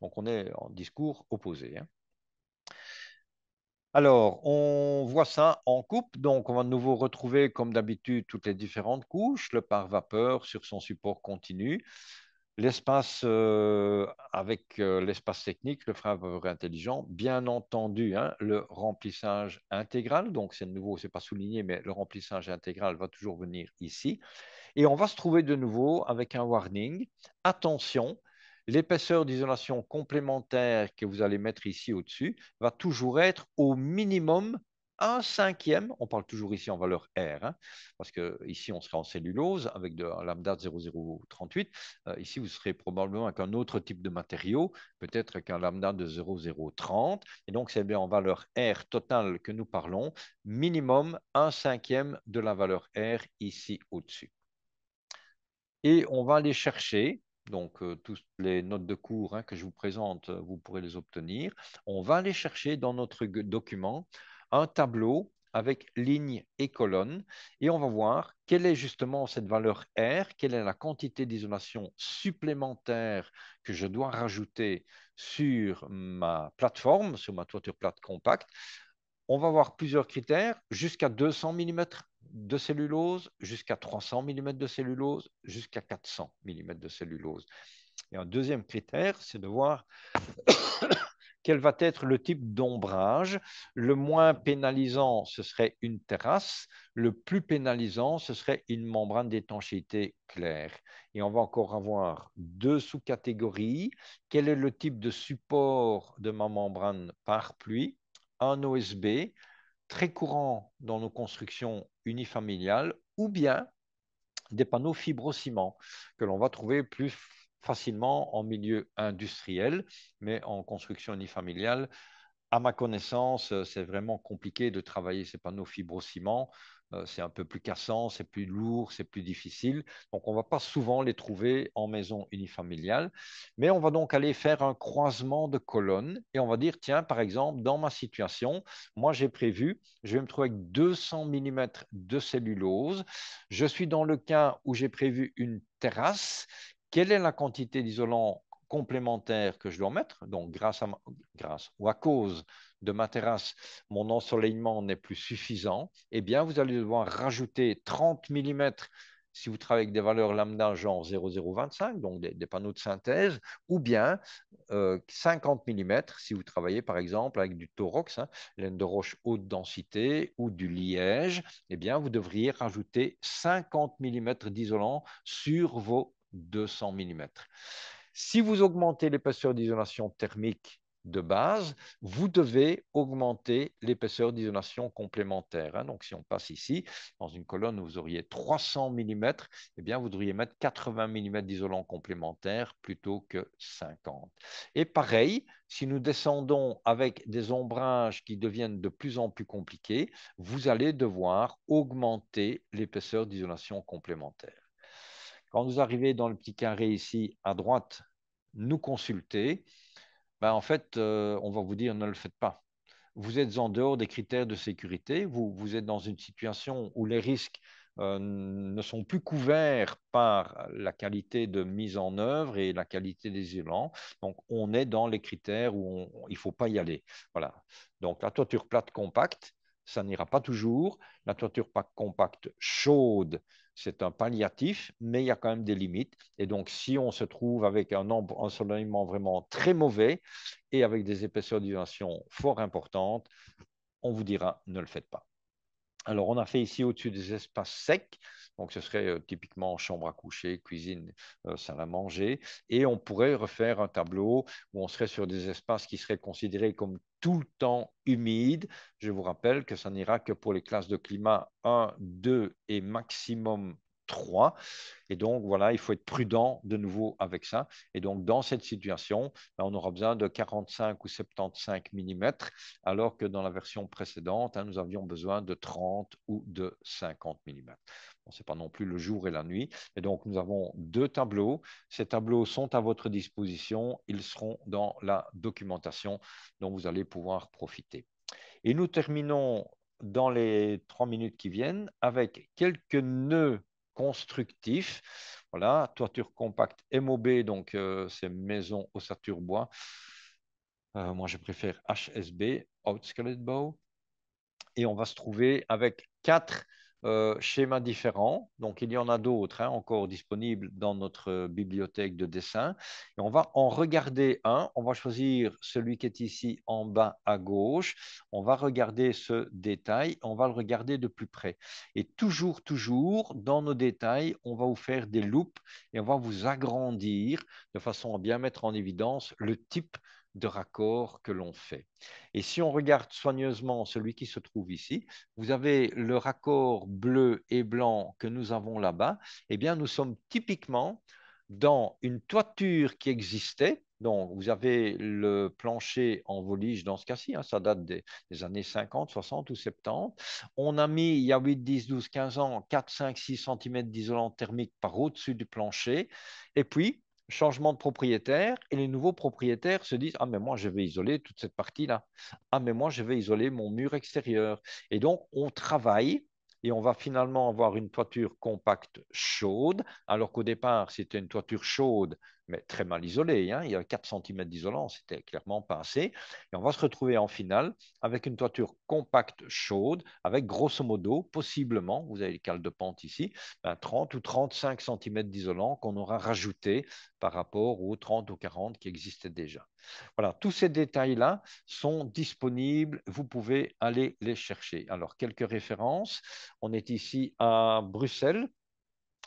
Donc, on est en discours opposé, hein. Alors, on voit ça en coupe. Donc, on va de nouveau retrouver, comme d'habitude, toutes les différentes couches, le pare-vapeur sur son support continu, l'espace avec l'espace technique, le frein à vapeur intelligent, bien entendu, hein, le remplissage intégral. Donc, c'est de nouveau, c'est pas souligné, mais le remplissage intégral va toujours venir ici. Et on va se trouver de nouveau avec un warning. Attention, l'épaisseur d'isolation complémentaire que vous allez mettre ici au-dessus va toujours être au minimum un cinquième, on parle toujours ici en valeur R, hein, parce que ici on serait en cellulose avec un lambda de 0,038. Ici, vous serez probablement avec un autre type de matériau, peut-être avec un lambda de 0,030. Et donc, c'est bien en valeur R totale que nous parlons, minimum un cinquième de la valeur R ici au-dessus. Et on va aller chercher, donc toutes les notes de cours, hein, que je vous présente, vous pourrez les obtenir. On va aller chercher dans notre document un tableau avec lignes et colonnes et on va voir quelle est justement cette valeur R, quelle est la quantité d'isolation supplémentaire que je dois rajouter sur ma plateforme, sur ma toiture plate compacte. On va voir plusieurs critères, jusqu'à 200 mm de cellulose, jusqu'à 300 mm de cellulose, jusqu'à 400 mm de cellulose. Et un deuxième critère, c'est de voir quel va être le type d'ombrage. Le moins pénalisant, ce serait une terrasse. Le plus pénalisant, ce serait une membrane d'étanchéité claire. Et on va encore avoir deux sous-catégories. Quel est le type de support de ma membrane par pluie? Un OSB, très courant dans nos constructions unifamiliales, ou bien des panneaux fibrociment que l'on va trouver plus facilement en milieu industriel, mais en construction unifamiliale, à ma connaissance, c'est vraiment compliqué de travailler ces panneaux fibrociment. c'est un peu plus cassant, c'est plus lourd, c'est plus difficile. Donc, on ne va pas souvent les trouver en maison unifamiliale. Mais on va donc aller faire un croisement de colonnes et on va dire, tiens, par exemple, dans ma situation, moi, j'ai prévu, je vais me trouver avec 200 millimètres de cellulose. Je suis dans le cas où j'ai prévu une terrasse. Quelle est la quantité d'isolant complémentaire que je dois mettre? Donc, grâce ou à cause de ma terrasse, mon ensoleillement n'est plus suffisant, eh bien, vous allez devoir rajouter 30 millimètres si vous travaillez avec des valeurs lambda genre 0,025, donc des panneaux de synthèse, ou bien 50 millimètres si vous travaillez par exemple avec du taurox, hein, laine de roche haute densité ou du liège, eh bien, vous devriez rajouter 50 millimètres d'isolant sur vos 200 millimètres. Si vous augmentez l'épaisseur d'isolation thermique de base, vous devez augmenter l'épaisseur d'isolation complémentaire, hein. Donc, si on passe ici, dans une colonne où vous auriez 300 mm, eh bien, vous devriez mettre 80 mm d'isolant complémentaire plutôt que 50. Et pareil, si nous descendons avec des ombrages qui deviennent de plus en plus compliqués, vous allez devoir augmenter l'épaisseur d'isolation complémentaire. Quand vous arrivez dans le petit carré ici à droite, nous consulter, ben en fait, on va vous dire ne le faites pas. Vous êtes en dehors des critères de sécurité, vous êtes dans une situation où les risques ne sont plus couverts par la qualité de mise en œuvre et la qualité des isolants. Donc, on est dans les critères où il ne faut pas y aller. Voilà. Donc, la toiture plate compacte, ça n'ira pas toujours. La toiture compacte chaude, c'est un palliatif, mais il y a quand même des limites. Et donc, si on se trouve avec un ensoleillement vraiment très mauvais et avec des épaisseurs d'isolation fort importantes, on vous dira ne le faites pas. Alors, on a fait ici au-dessus des espaces secs. Donc, ce serait typiquement chambre à coucher, cuisine, salle à manger. Et on pourrait refaire un tableau où on serait sur des espaces qui seraient considérés comme tout le temps humides. Je vous rappelle que ça n'ira que pour les classes de climat 1, 2 et maximum 3. Et donc, voilà, il faut être prudent de nouveau avec ça. Et donc, dans cette situation, ben, on aura besoin de 45 ou 75 mm, alors que dans la version précédente, hein, nous avions besoin de 30 ou de 50 mm. Bon, ce n'est pas non plus le jour et la nuit. Et donc, nous avons deux tableaux. Ces tableaux sont à votre disposition. Ils seront dans la documentation dont vous allez pouvoir profiter. Et nous terminons dans les 3 minutes qui viennent avec quelques nœuds constructifs. Voilà, toiture compacte MOB, donc c'est maison ossature bois. Moi, je préfère HSB, Out Scaled Bow. Et on va se trouver avec 4 schémas différents. Donc, il y en a d'autres hein, encore disponibles dans notre bibliothèque de dessin. Et on va en regarder un. On va choisir celui qui est ici en bas à gauche. On va regarder ce détail. On va le regarder de plus près. Et toujours, toujours, dans nos détails, on va vous faire des loupes et on va vous agrandir de façon à bien mettre en évidence le type de raccord que l'on fait. Et si on regarde soigneusement celui qui se trouve ici, vous avez le raccord bleu et blanc que nous avons là-bas. Eh bien, nous sommes typiquement dans une toiture qui existait. Donc, vous avez le plancher en volige dans ce cas-ci, hein, ça date des années 50, 60 ou 70. On a mis, il y a 8, 10, 12, 15 ans, 4, 5, 6 cm d'isolant thermique par au-dessus du plancher. Et puis, changement de propriétaire, et les nouveaux propriétaires se disent, ah, mais moi, je vais isoler toute cette partie-là. Ah, mais moi, je vais isoler mon mur extérieur. Et donc, on travaille et on va finalement avoir une toiture compacte chaude, alors qu'au départ, c'était une toiture chaude, mais très mal isolée, hein. Il y a 4 cm d'isolant, c'était clairement pas assez. Et on va se retrouver en finale avec une toiture compacte chaude, avec grosso modo, possiblement, vous avez les cales de pente ici, 30 ou 35 cm d'isolant qu'on aura rajouté par rapport aux 30 ou 40 qui existaient déjà. Voilà, tous ces détails-là sont disponibles, vous pouvez aller les chercher. Alors, quelques références. On est ici à Bruxelles,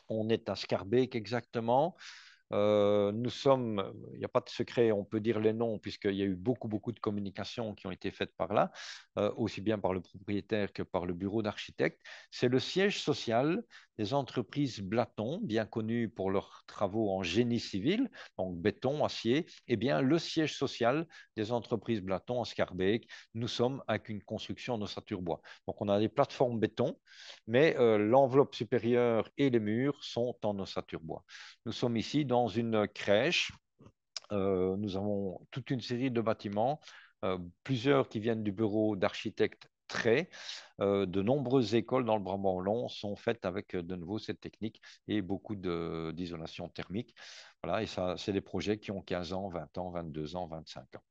on est à Schaerbeek exactement. Nous sommes, il n'y a pas de secret, on peut dire les noms, puisqu'il y a eu beaucoup, beaucoup de communications qui ont été faites par là, aussi bien par le propriétaire que par le bureau d'architecte. C'est le siège social des entreprises Blaton, bien connues pour leurs travaux en génie civil, donc béton, acier, et bien le siège social des entreprises Blaton en Scarbeck. Nous sommes avec une construction en ossature bois. Donc on a des plateformes béton, mais l'enveloppe supérieure et les murs sont en ossature bois. Nous sommes ici dans une crèche. Nous avons toute une série de bâtiments, plusieurs qui viennent du bureau d'architecte Trait. De nombreuses écoles dans le Brabant wallon sont faites avec de nouveau cette technique et beaucoup d'isolation thermique. Voilà, et ça, c'est des projets qui ont 15 ans, 20 ans, 22 ans, 25 ans.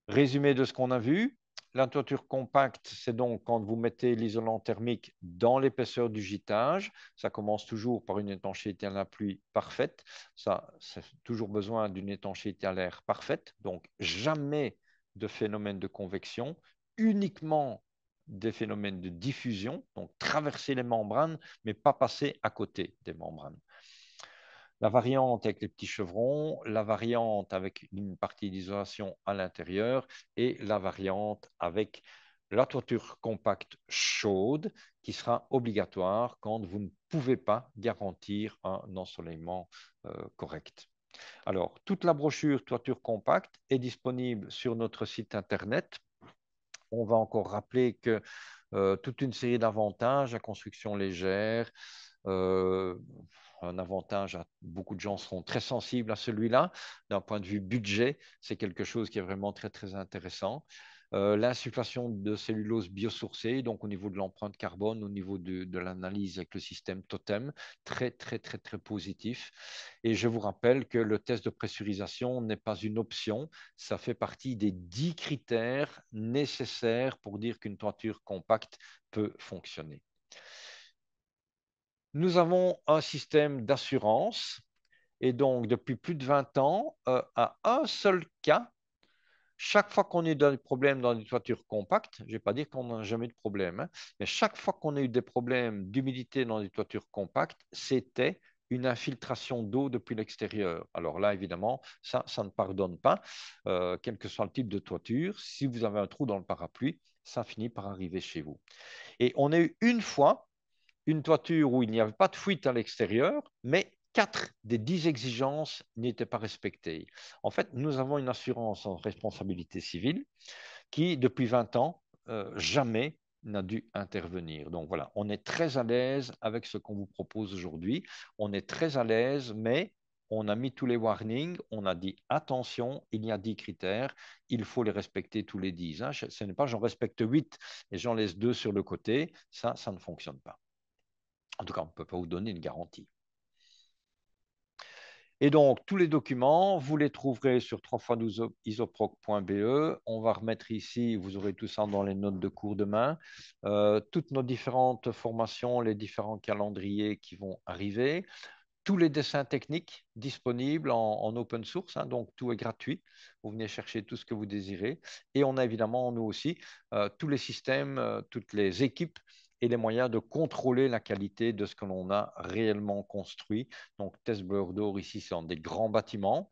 Résumé de ce qu'on a vu, la toiture compacte, c'est donc quand vous mettez l'isolant thermique dans l'épaisseur du gîtage. Ça commence toujours par une étanchéité à la pluie parfaite. Ça, c'est toujours besoin d'une étanchéité à l'air parfaite. Donc, jamais de phénomène de convection, uniquement des phénomènes de diffusion, donc traverser les membranes, mais pas passer à côté des membranes. La variante avec les petits chevrons, la variante avec une partie d'isolation à l'intérieur et la variante avec la toiture compacte chaude qui sera obligatoire quand vous ne pouvez pas garantir un ensoleillement correct. Alors, toute la brochure toiture compacte est disponible sur notre site internet. On va encore rappeler que toute une série d'avantages, la construction légère, euh, un avantage, beaucoup de gens seront très sensibles à celui-là. D'un point de vue budget, c'est quelque chose qui est vraiment très, très intéressant. L'insufflation de cellulose biosourcée, donc au niveau de l'empreinte carbone, au niveau de l'analyse avec le système Totem, très, très, très, très positif. Et je vous rappelle que le test de pressurisation n'est pas une option, ça fait partie des 10 critères nécessaires pour dire qu'une toiture compacte peut fonctionner. Nous avons un système d'assurance et donc depuis plus de 20 ans, à un seul cas, chaque fois qu'on a eu des problèmes dans des toitures compactes, je ne vais pas dire qu'on n'a jamais eu de problème, hein, mais chaque fois qu'on a eu des problèmes d'humidité dans des toitures compactes, c'était une infiltration d'eau depuis l'extérieur. Alors là, évidemment, ça ne pardonne pas, quel que soit le type de toiture. Si vous avez un trou dans le parapluie, ça finit par arriver chez vous. Et on a eu une fois une toiture où il n'y avait pas de fuite à l'extérieur, mais 4 des 10 exigences n'étaient pas respectées. En fait, nous avons une assurance en responsabilité civile qui, depuis 20 ans, jamais n'a dû intervenir. Donc voilà, on est très à l'aise avec ce qu'on vous propose aujourd'hui. On est très à l'aise, mais on a mis tous les warnings, on a dit attention, il y a 10 critères, il faut les respecter tous les 10. Hein. Ce n'est pas j'en respecte 8 et j'en laisse 2 sur le côté, ça ne fonctionne pas. En tout cas, on ne peut pas vous donner une garantie. Et donc, tous les documents, vous les trouverez sur www.isoproc.be. On va remettre ici, vous aurez tout ça dans les notes de cours demain, toutes nos différentes formations, les différents calendriers qui vont arriver, tous les dessins techniques disponibles en open source, hein, donc tout est gratuit. Vous venez chercher tout ce que vous désirez. Et on a évidemment, nous aussi, tous les systèmes, toutes les équipes et les moyens de contrôler la qualité de ce que l'on a réellement construit. Donc, Test Bordeaux, ici, c'est dans des grands bâtiments,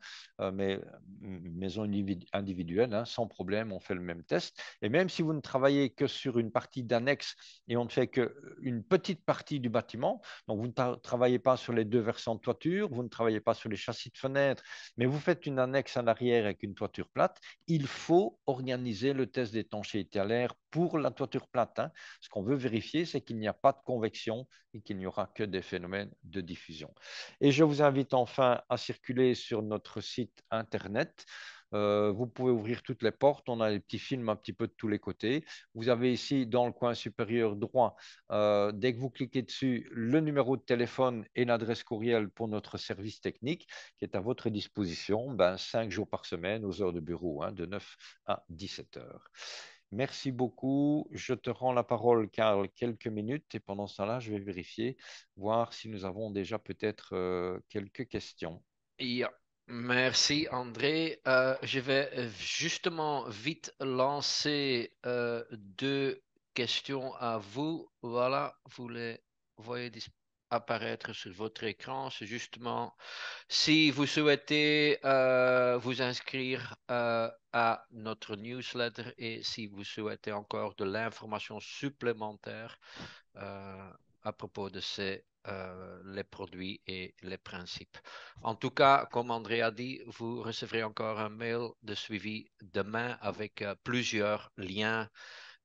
mais maisons individuelles, hein, sans problème, on fait le même test. Et même si vous ne travaillez que sur une partie d'annexe et on ne fait qu'une petite partie du bâtiment, donc vous ne travaillez pas sur les deux versants de toiture, vous ne travaillez pas sur les châssis de fenêtres, mais vous faites une annexe à l'arrière avec une toiture plate, il faut organiser le test d'étanchéité à l'air pour la toiture plate. Hein. Ce qu'on veut vérifier, c'est qu'il n'y a pas de convection et qu'il n'y aura que des phénomènes de diffusion. Et je vous invite enfin à circuler sur notre site internet. Vous pouvez ouvrir toutes les portes. On a des petits films un petit peu de tous les côtés. Vous avez ici, dans le coin supérieur droit, dès que vous cliquez dessus, le numéro de téléphone et l'adresse courriel pour notre service technique qui est à votre disposition 5 jours par semaine aux heures de bureau, hein, de 9 à 17 heures. Merci beaucoup. Je te rends la parole, Karl, quelques minutes et pendant ce temps-là, je vais vérifier, voir si nous avons déjà peut-être quelques questions. Ja, merci André. Je vais justement vite lancer deux questions à vous. Voilà, vous les voyez disponibles. apparaître sur votre écran, c'est justement si vous souhaitez vous inscrire à notre newsletter et si vous souhaitez encore de l'information supplémentaire à propos de les produits et les principes. En tout cas, comme André a dit, vous recevrez encore un mail de suivi demain avec plusieurs liens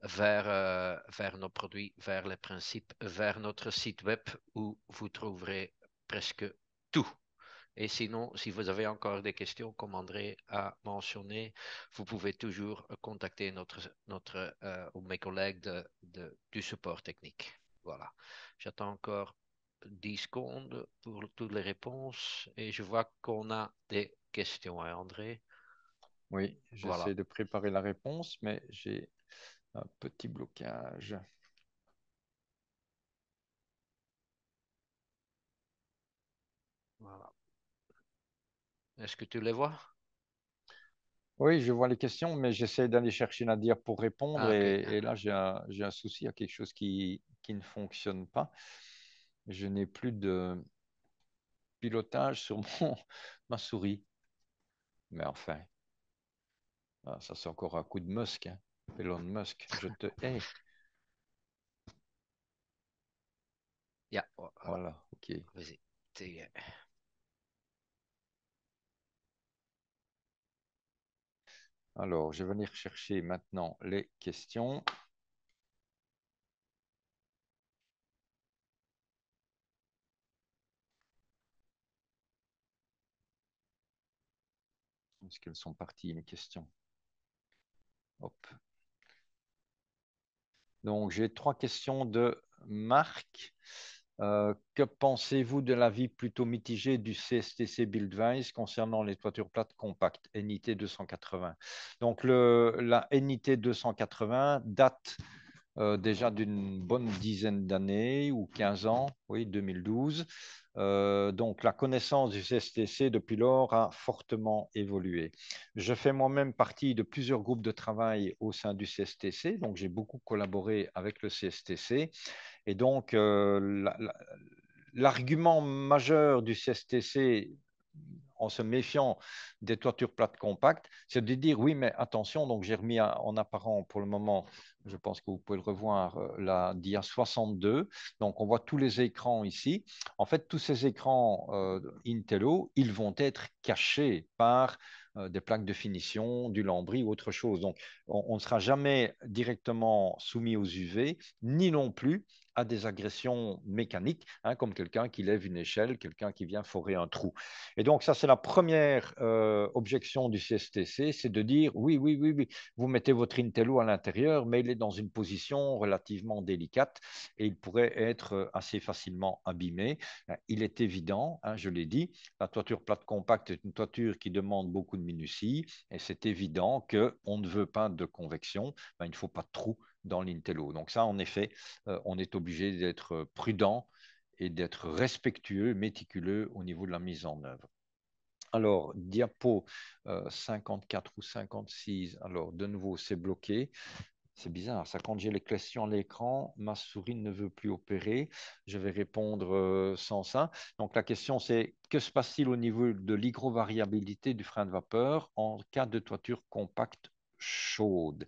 vers nos produits, vers les principes, vers notre site web où vous trouverez presque tout. Et sinon, si vous avez encore des questions, comme André a mentionné, vous pouvez toujours contacter ou mes collègues du support technique. Voilà. J'attends encore 10 secondes pour toutes les réponses et je vois qu'on a des questions, hein, André. Oui, Voilà. j'essaie de préparer la réponse, mais j'ai un petit blocage. Voilà. Est-ce que tu les vois? Oui, je vois les questions, mais j'essaie d'aller chercher Nadir pour répondre. Ah, ok. Et là, j'ai un souci, il y a quelque chose qui ne fonctionne pas. Je n'ai plus de pilotage sur ma souris. Mais enfin, ça c'est encore un coup de Musk, hein. Elon Musk, je te hais. Ja, voilà. Voilà, ok. Vas-y. T'es- Alors, je vais venir chercher maintenant les questions. Est-ce qu'elles sont parties, mes questions? Hop. Donc, j'ai trois questions de Marc. Que pensez-vous de l'avis plutôt mitigé du CSTC Buildwise concernant les toitures plates compactes NIT 280? Donc, la NIT 280 date déjà d'une bonne dizaine d'années ou 15 ans, oui, 2012. Donc, la connaissance du CSTC depuis lors a fortement évolué. Je fais moi-même partie de plusieurs groupes de travail au sein du CSTC, donc j'ai beaucoup collaboré avec le CSTC. Et donc, l'argument majeur du CSTC en se méfiant des toitures plates compactes, c'est de dire oui, mais attention, donc j'ai remis en apparent pour le moment, je pense que vous pouvez le revoir, la DIA 62. Donc on voit tous les écrans ici. En fait, tous ces écrans Intello, ils vont être cachés par des plaques de finition, du lambris ou autre chose. Donc on ne sera jamais directement soumis aux UV, ni non plus à des agressions mécaniques, hein, comme quelqu'un qui lève une échelle, quelqu'un qui vient forer un trou. Et donc, ça, c'est la première objection du CSTC, c'est de dire, oui, oui, oui, oui, vous mettez votre Intello à l'intérieur, mais il est dans une position relativement délicate et il pourrait être assez facilement abîmé. Il est évident, hein, je l'ai dit, la toiture plate compacte est une toiture qui demande beaucoup de minutie et c'est évident qu'on ne veut pas de convection, ben, il ne faut pas de trou dans l'Intello. Donc ça, en effet, on est obligé d'être prudent et d'être respectueux, méticuleux au niveau de la mise en œuvre. Alors, diapo 54 ou 56, alors de nouveau, c'est bloqué. C'est bizarre, ça, quand j'ai les questions à l'écran, ma souris ne veut plus opérer. Je vais répondre sans ça. Donc, la question, c'est que se passe-t-il au niveau de l'hygrovariabilité du frein de vapeur en cas de toiture compacte chaude?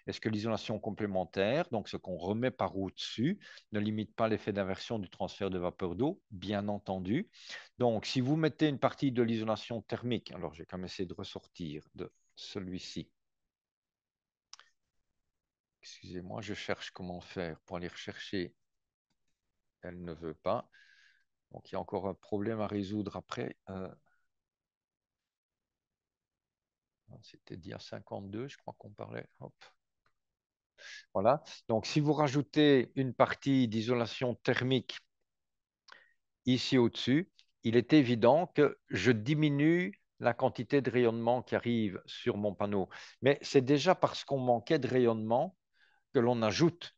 Est-ce que l'isolation complémentaire, donc ce qu'on remet par au-dessus, ne limite pas l'effet d'inversion du transfert de vapeur d'eau? Bien entendu. Donc, si vous mettez une partie de l'isolation thermique, alors j'ai quand même essayé de ressortir de celui-ci. Excusez-moi, je cherche comment faire pour aller rechercher. Elle ne veut pas. Donc, il y a encore un problème à résoudre après. C'était dia 52, je crois qu'on parlait. Hop. Voilà. Donc, si vous rajoutez une partie d'isolation thermique ici au-dessus, il est évident que je diminue la quantité de rayonnement qui arrive sur mon panneau. Mais c'est déjà parce qu'on manquait de rayonnement que l'on ajoute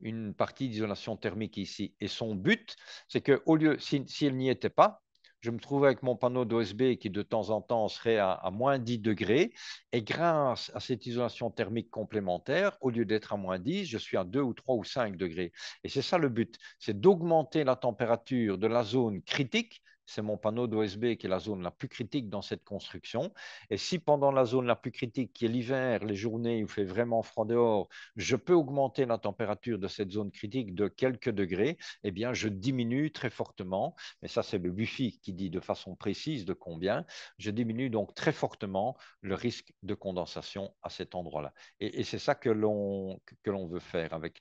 une partie d'isolation thermique ici. Et son but, c'est que au lieu, si elle n'y était pas, je me trouve avec mon panneau d'OSB qui de temps en temps serait à moins 10 degrés. Et grâce à cette isolation thermique complémentaire, au lieu d'être à moins 10, je suis à 2 ou 3 ou 5 degrés. Et c'est ça le but, c'est d'augmenter la température de la zone critique. C'est mon panneau d'OSB qui est la zone la plus critique dans cette construction. Et si pendant la zone la plus critique, qui est l'hiver, les journées où il fait vraiment froid dehors, je peux augmenter la température de cette zone critique de quelques degrés, eh bien, je diminue très fortement, mais ça, c'est le Wi-Fi qui dit de façon précise de combien, je diminue donc très fortement le risque de condensation à cet endroit-là. Et c'est ça que l'on veut faire avec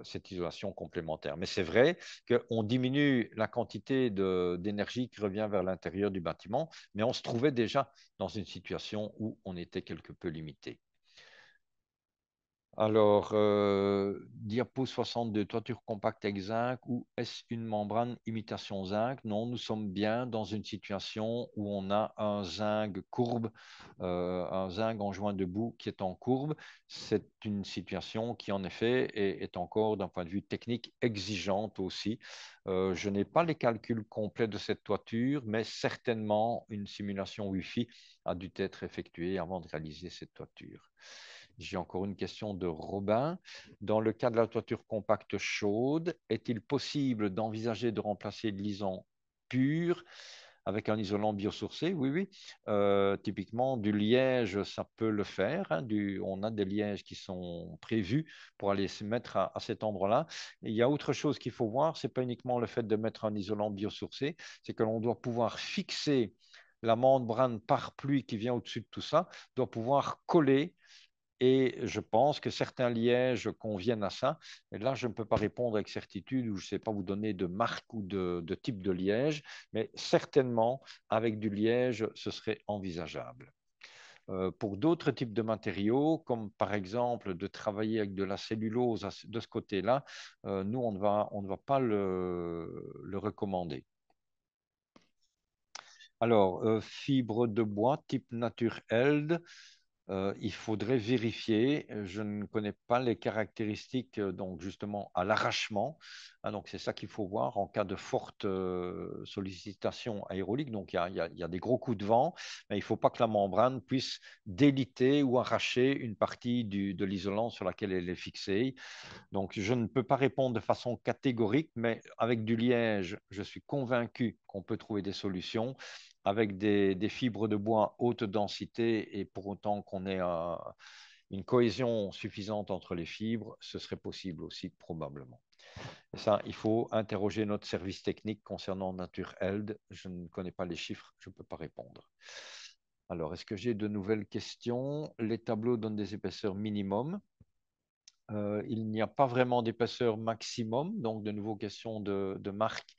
cette isolation complémentaire. Mais c'est vrai qu'on diminue la quantité d'énergie qui revient vers l'intérieur du bâtiment, mais on se trouvait déjà dans une situation où on était quelque peu limité. Alors, diapo 62, toiture compacte avec zinc ou est-ce une membrane imitation zinc? Non, nous sommes bien dans une situation où on a un zinc courbe, un zinc en joint debout qui est en courbe. C'est une situation qui, en effet, est encore d'un point de vue technique exigeante aussi. Je n'ai pas les calculs complets de cette toiture, mais certainement une simulation Wi-Fi a dû être effectuée avant de réaliser cette toiture. J'ai encore une question de Robin. Dans le cas de la toiture compacte chaude, est-il possible d'envisager de remplacer l'isolant pur avec un isolant biosourcé? Oui, oui. Typiquement, du liège, ça peut le faire, hein. On a des lièges qui sont prévus pour aller se mettre à cet endroit-là. Il y a autre chose qu'il faut voir, ce n'est pas uniquement le fait de mettre un isolant biosourcé, c'est que l'on doit pouvoir fixer la membrane par pluie qui vient au-dessus de tout ça, doit pouvoir coller et je pense que certains lièges conviennent à ça. Et là, je ne peux pas répondre avec certitude ou je ne sais pas vous donner de marque ou de type de liège, mais certainement, avec du liège, ce serait envisageable. Pour d'autres types de matériaux, comme par exemple de travailler avec de la cellulose de ce côté-là, nous, on ne va pas le recommander. Alors, fibre de bois type Nature Eld, il faudrait vérifier. Je ne connais pas les caractéristiques, donc justement à l'arrachement. Hein, donc c'est ça qu'il faut voir en cas de forte sollicitation aérolique. Donc il y a des gros coups de vent, mais il ne faut pas que la membrane puisse déliter ou arracher une partie de l'isolant sur laquelle elle est fixée. Donc je ne peux pas répondre de façon catégorique, mais avec du liège, je suis convaincu qu'on peut trouver des solutions avec des fibres de bois haute densité et pour autant qu'on ait une cohésion suffisante entre les fibres, ce serait possible aussi probablement. Et ça, il faut interroger notre service technique concernant Nature Eld. Je ne connais pas les chiffres, je ne peux pas répondre. Alors, est-ce que j'ai de nouvelles questions? Les tableaux donnent des épaisseurs minimum. Il n'y a pas vraiment d'épaisseur maximum, donc de nouveau question de marque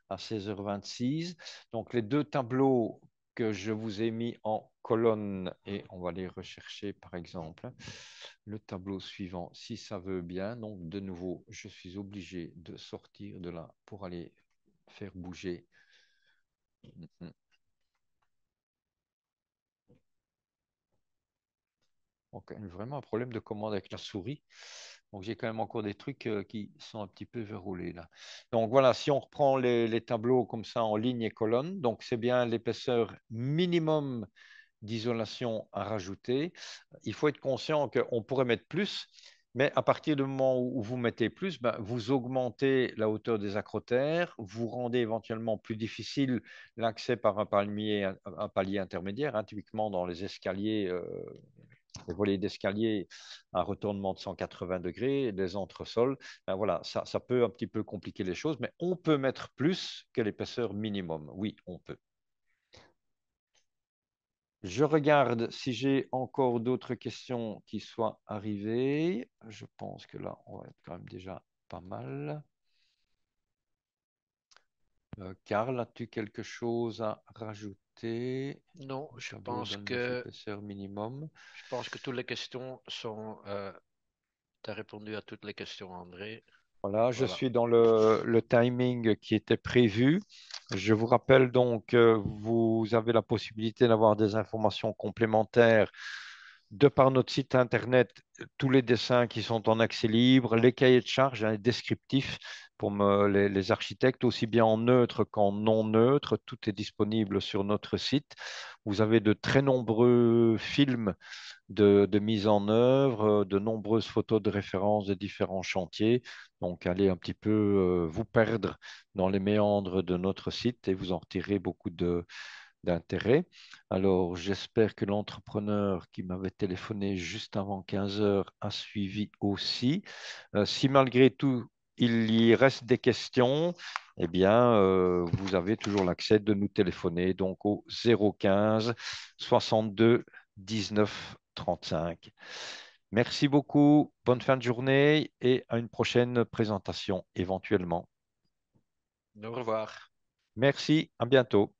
à 16h26. Donc les deux tableaux que je vous ai mis en colonne, et on va les rechercher par exemple. Le tableau suivant, si ça veut bien. Donc de nouveau, je suis obligé de sortir de là pour aller faire bouger. Donc, vraiment un problème de commande avec la souris. Donc, j'ai quand même encore des trucs qui sont un petit peu verroulés là. Donc, voilà, si on reprend les tableaux comme ça en ligne et colonne, donc c'est bien l'épaisseur minimum d'isolation à rajouter. Il faut être conscient qu'on pourrait mettre plus, mais à partir du moment où vous mettez plus, ben, vous augmentez la hauteur des acrotères, vous rendez éventuellement plus difficile l'accès par un palier intermédiaire, hein, typiquement dans les escaliers. Les volets d'escalier, un retournement de 180 degrés, des entresols. Ben voilà, ça peut un petit peu compliquer les choses, mais on peut mettre plus que l'épaisseur minimum. Oui, on peut. Je regarde si j'ai encore d'autres questions qui soient arrivées. Je pense que là, on va être quand même déjà pas mal. Karl, as-tu quelque chose à rajouter? Non, Le tableau donne des épaisseurs minimum. je pense que toutes les questions sont. Tu as répondu à toutes les questions, André. Voilà, je Voilà. suis dans le timing qui était prévu. Je vous rappelle donc que vous avez la possibilité d'avoir des informations complémentaires de par notre site internet, tous les dessins qui sont en accès libre, les cahiers de charges, hein, les descriptifs pour les architectes, aussi bien en neutre qu'en non neutre. Tout est disponible sur notre site. Vous avez de très nombreux films de mise en œuvre, de nombreuses photos de référence de différents chantiers. Donc, allez un petit peu vous perdre dans les méandres de notre site et vous en retirez beaucoup d'intérêt. Alors, j'espère que l'entrepreneur qui m'avait téléphoné juste avant 15 heures a suivi aussi. Si malgré tout, il y reste des questions, eh bien, vous avez toujours l'accès de nous téléphoner donc au 015 62 19 35. Merci beaucoup, bonne fin de journée et à une prochaine présentation éventuellement. Au revoir. Merci, à bientôt.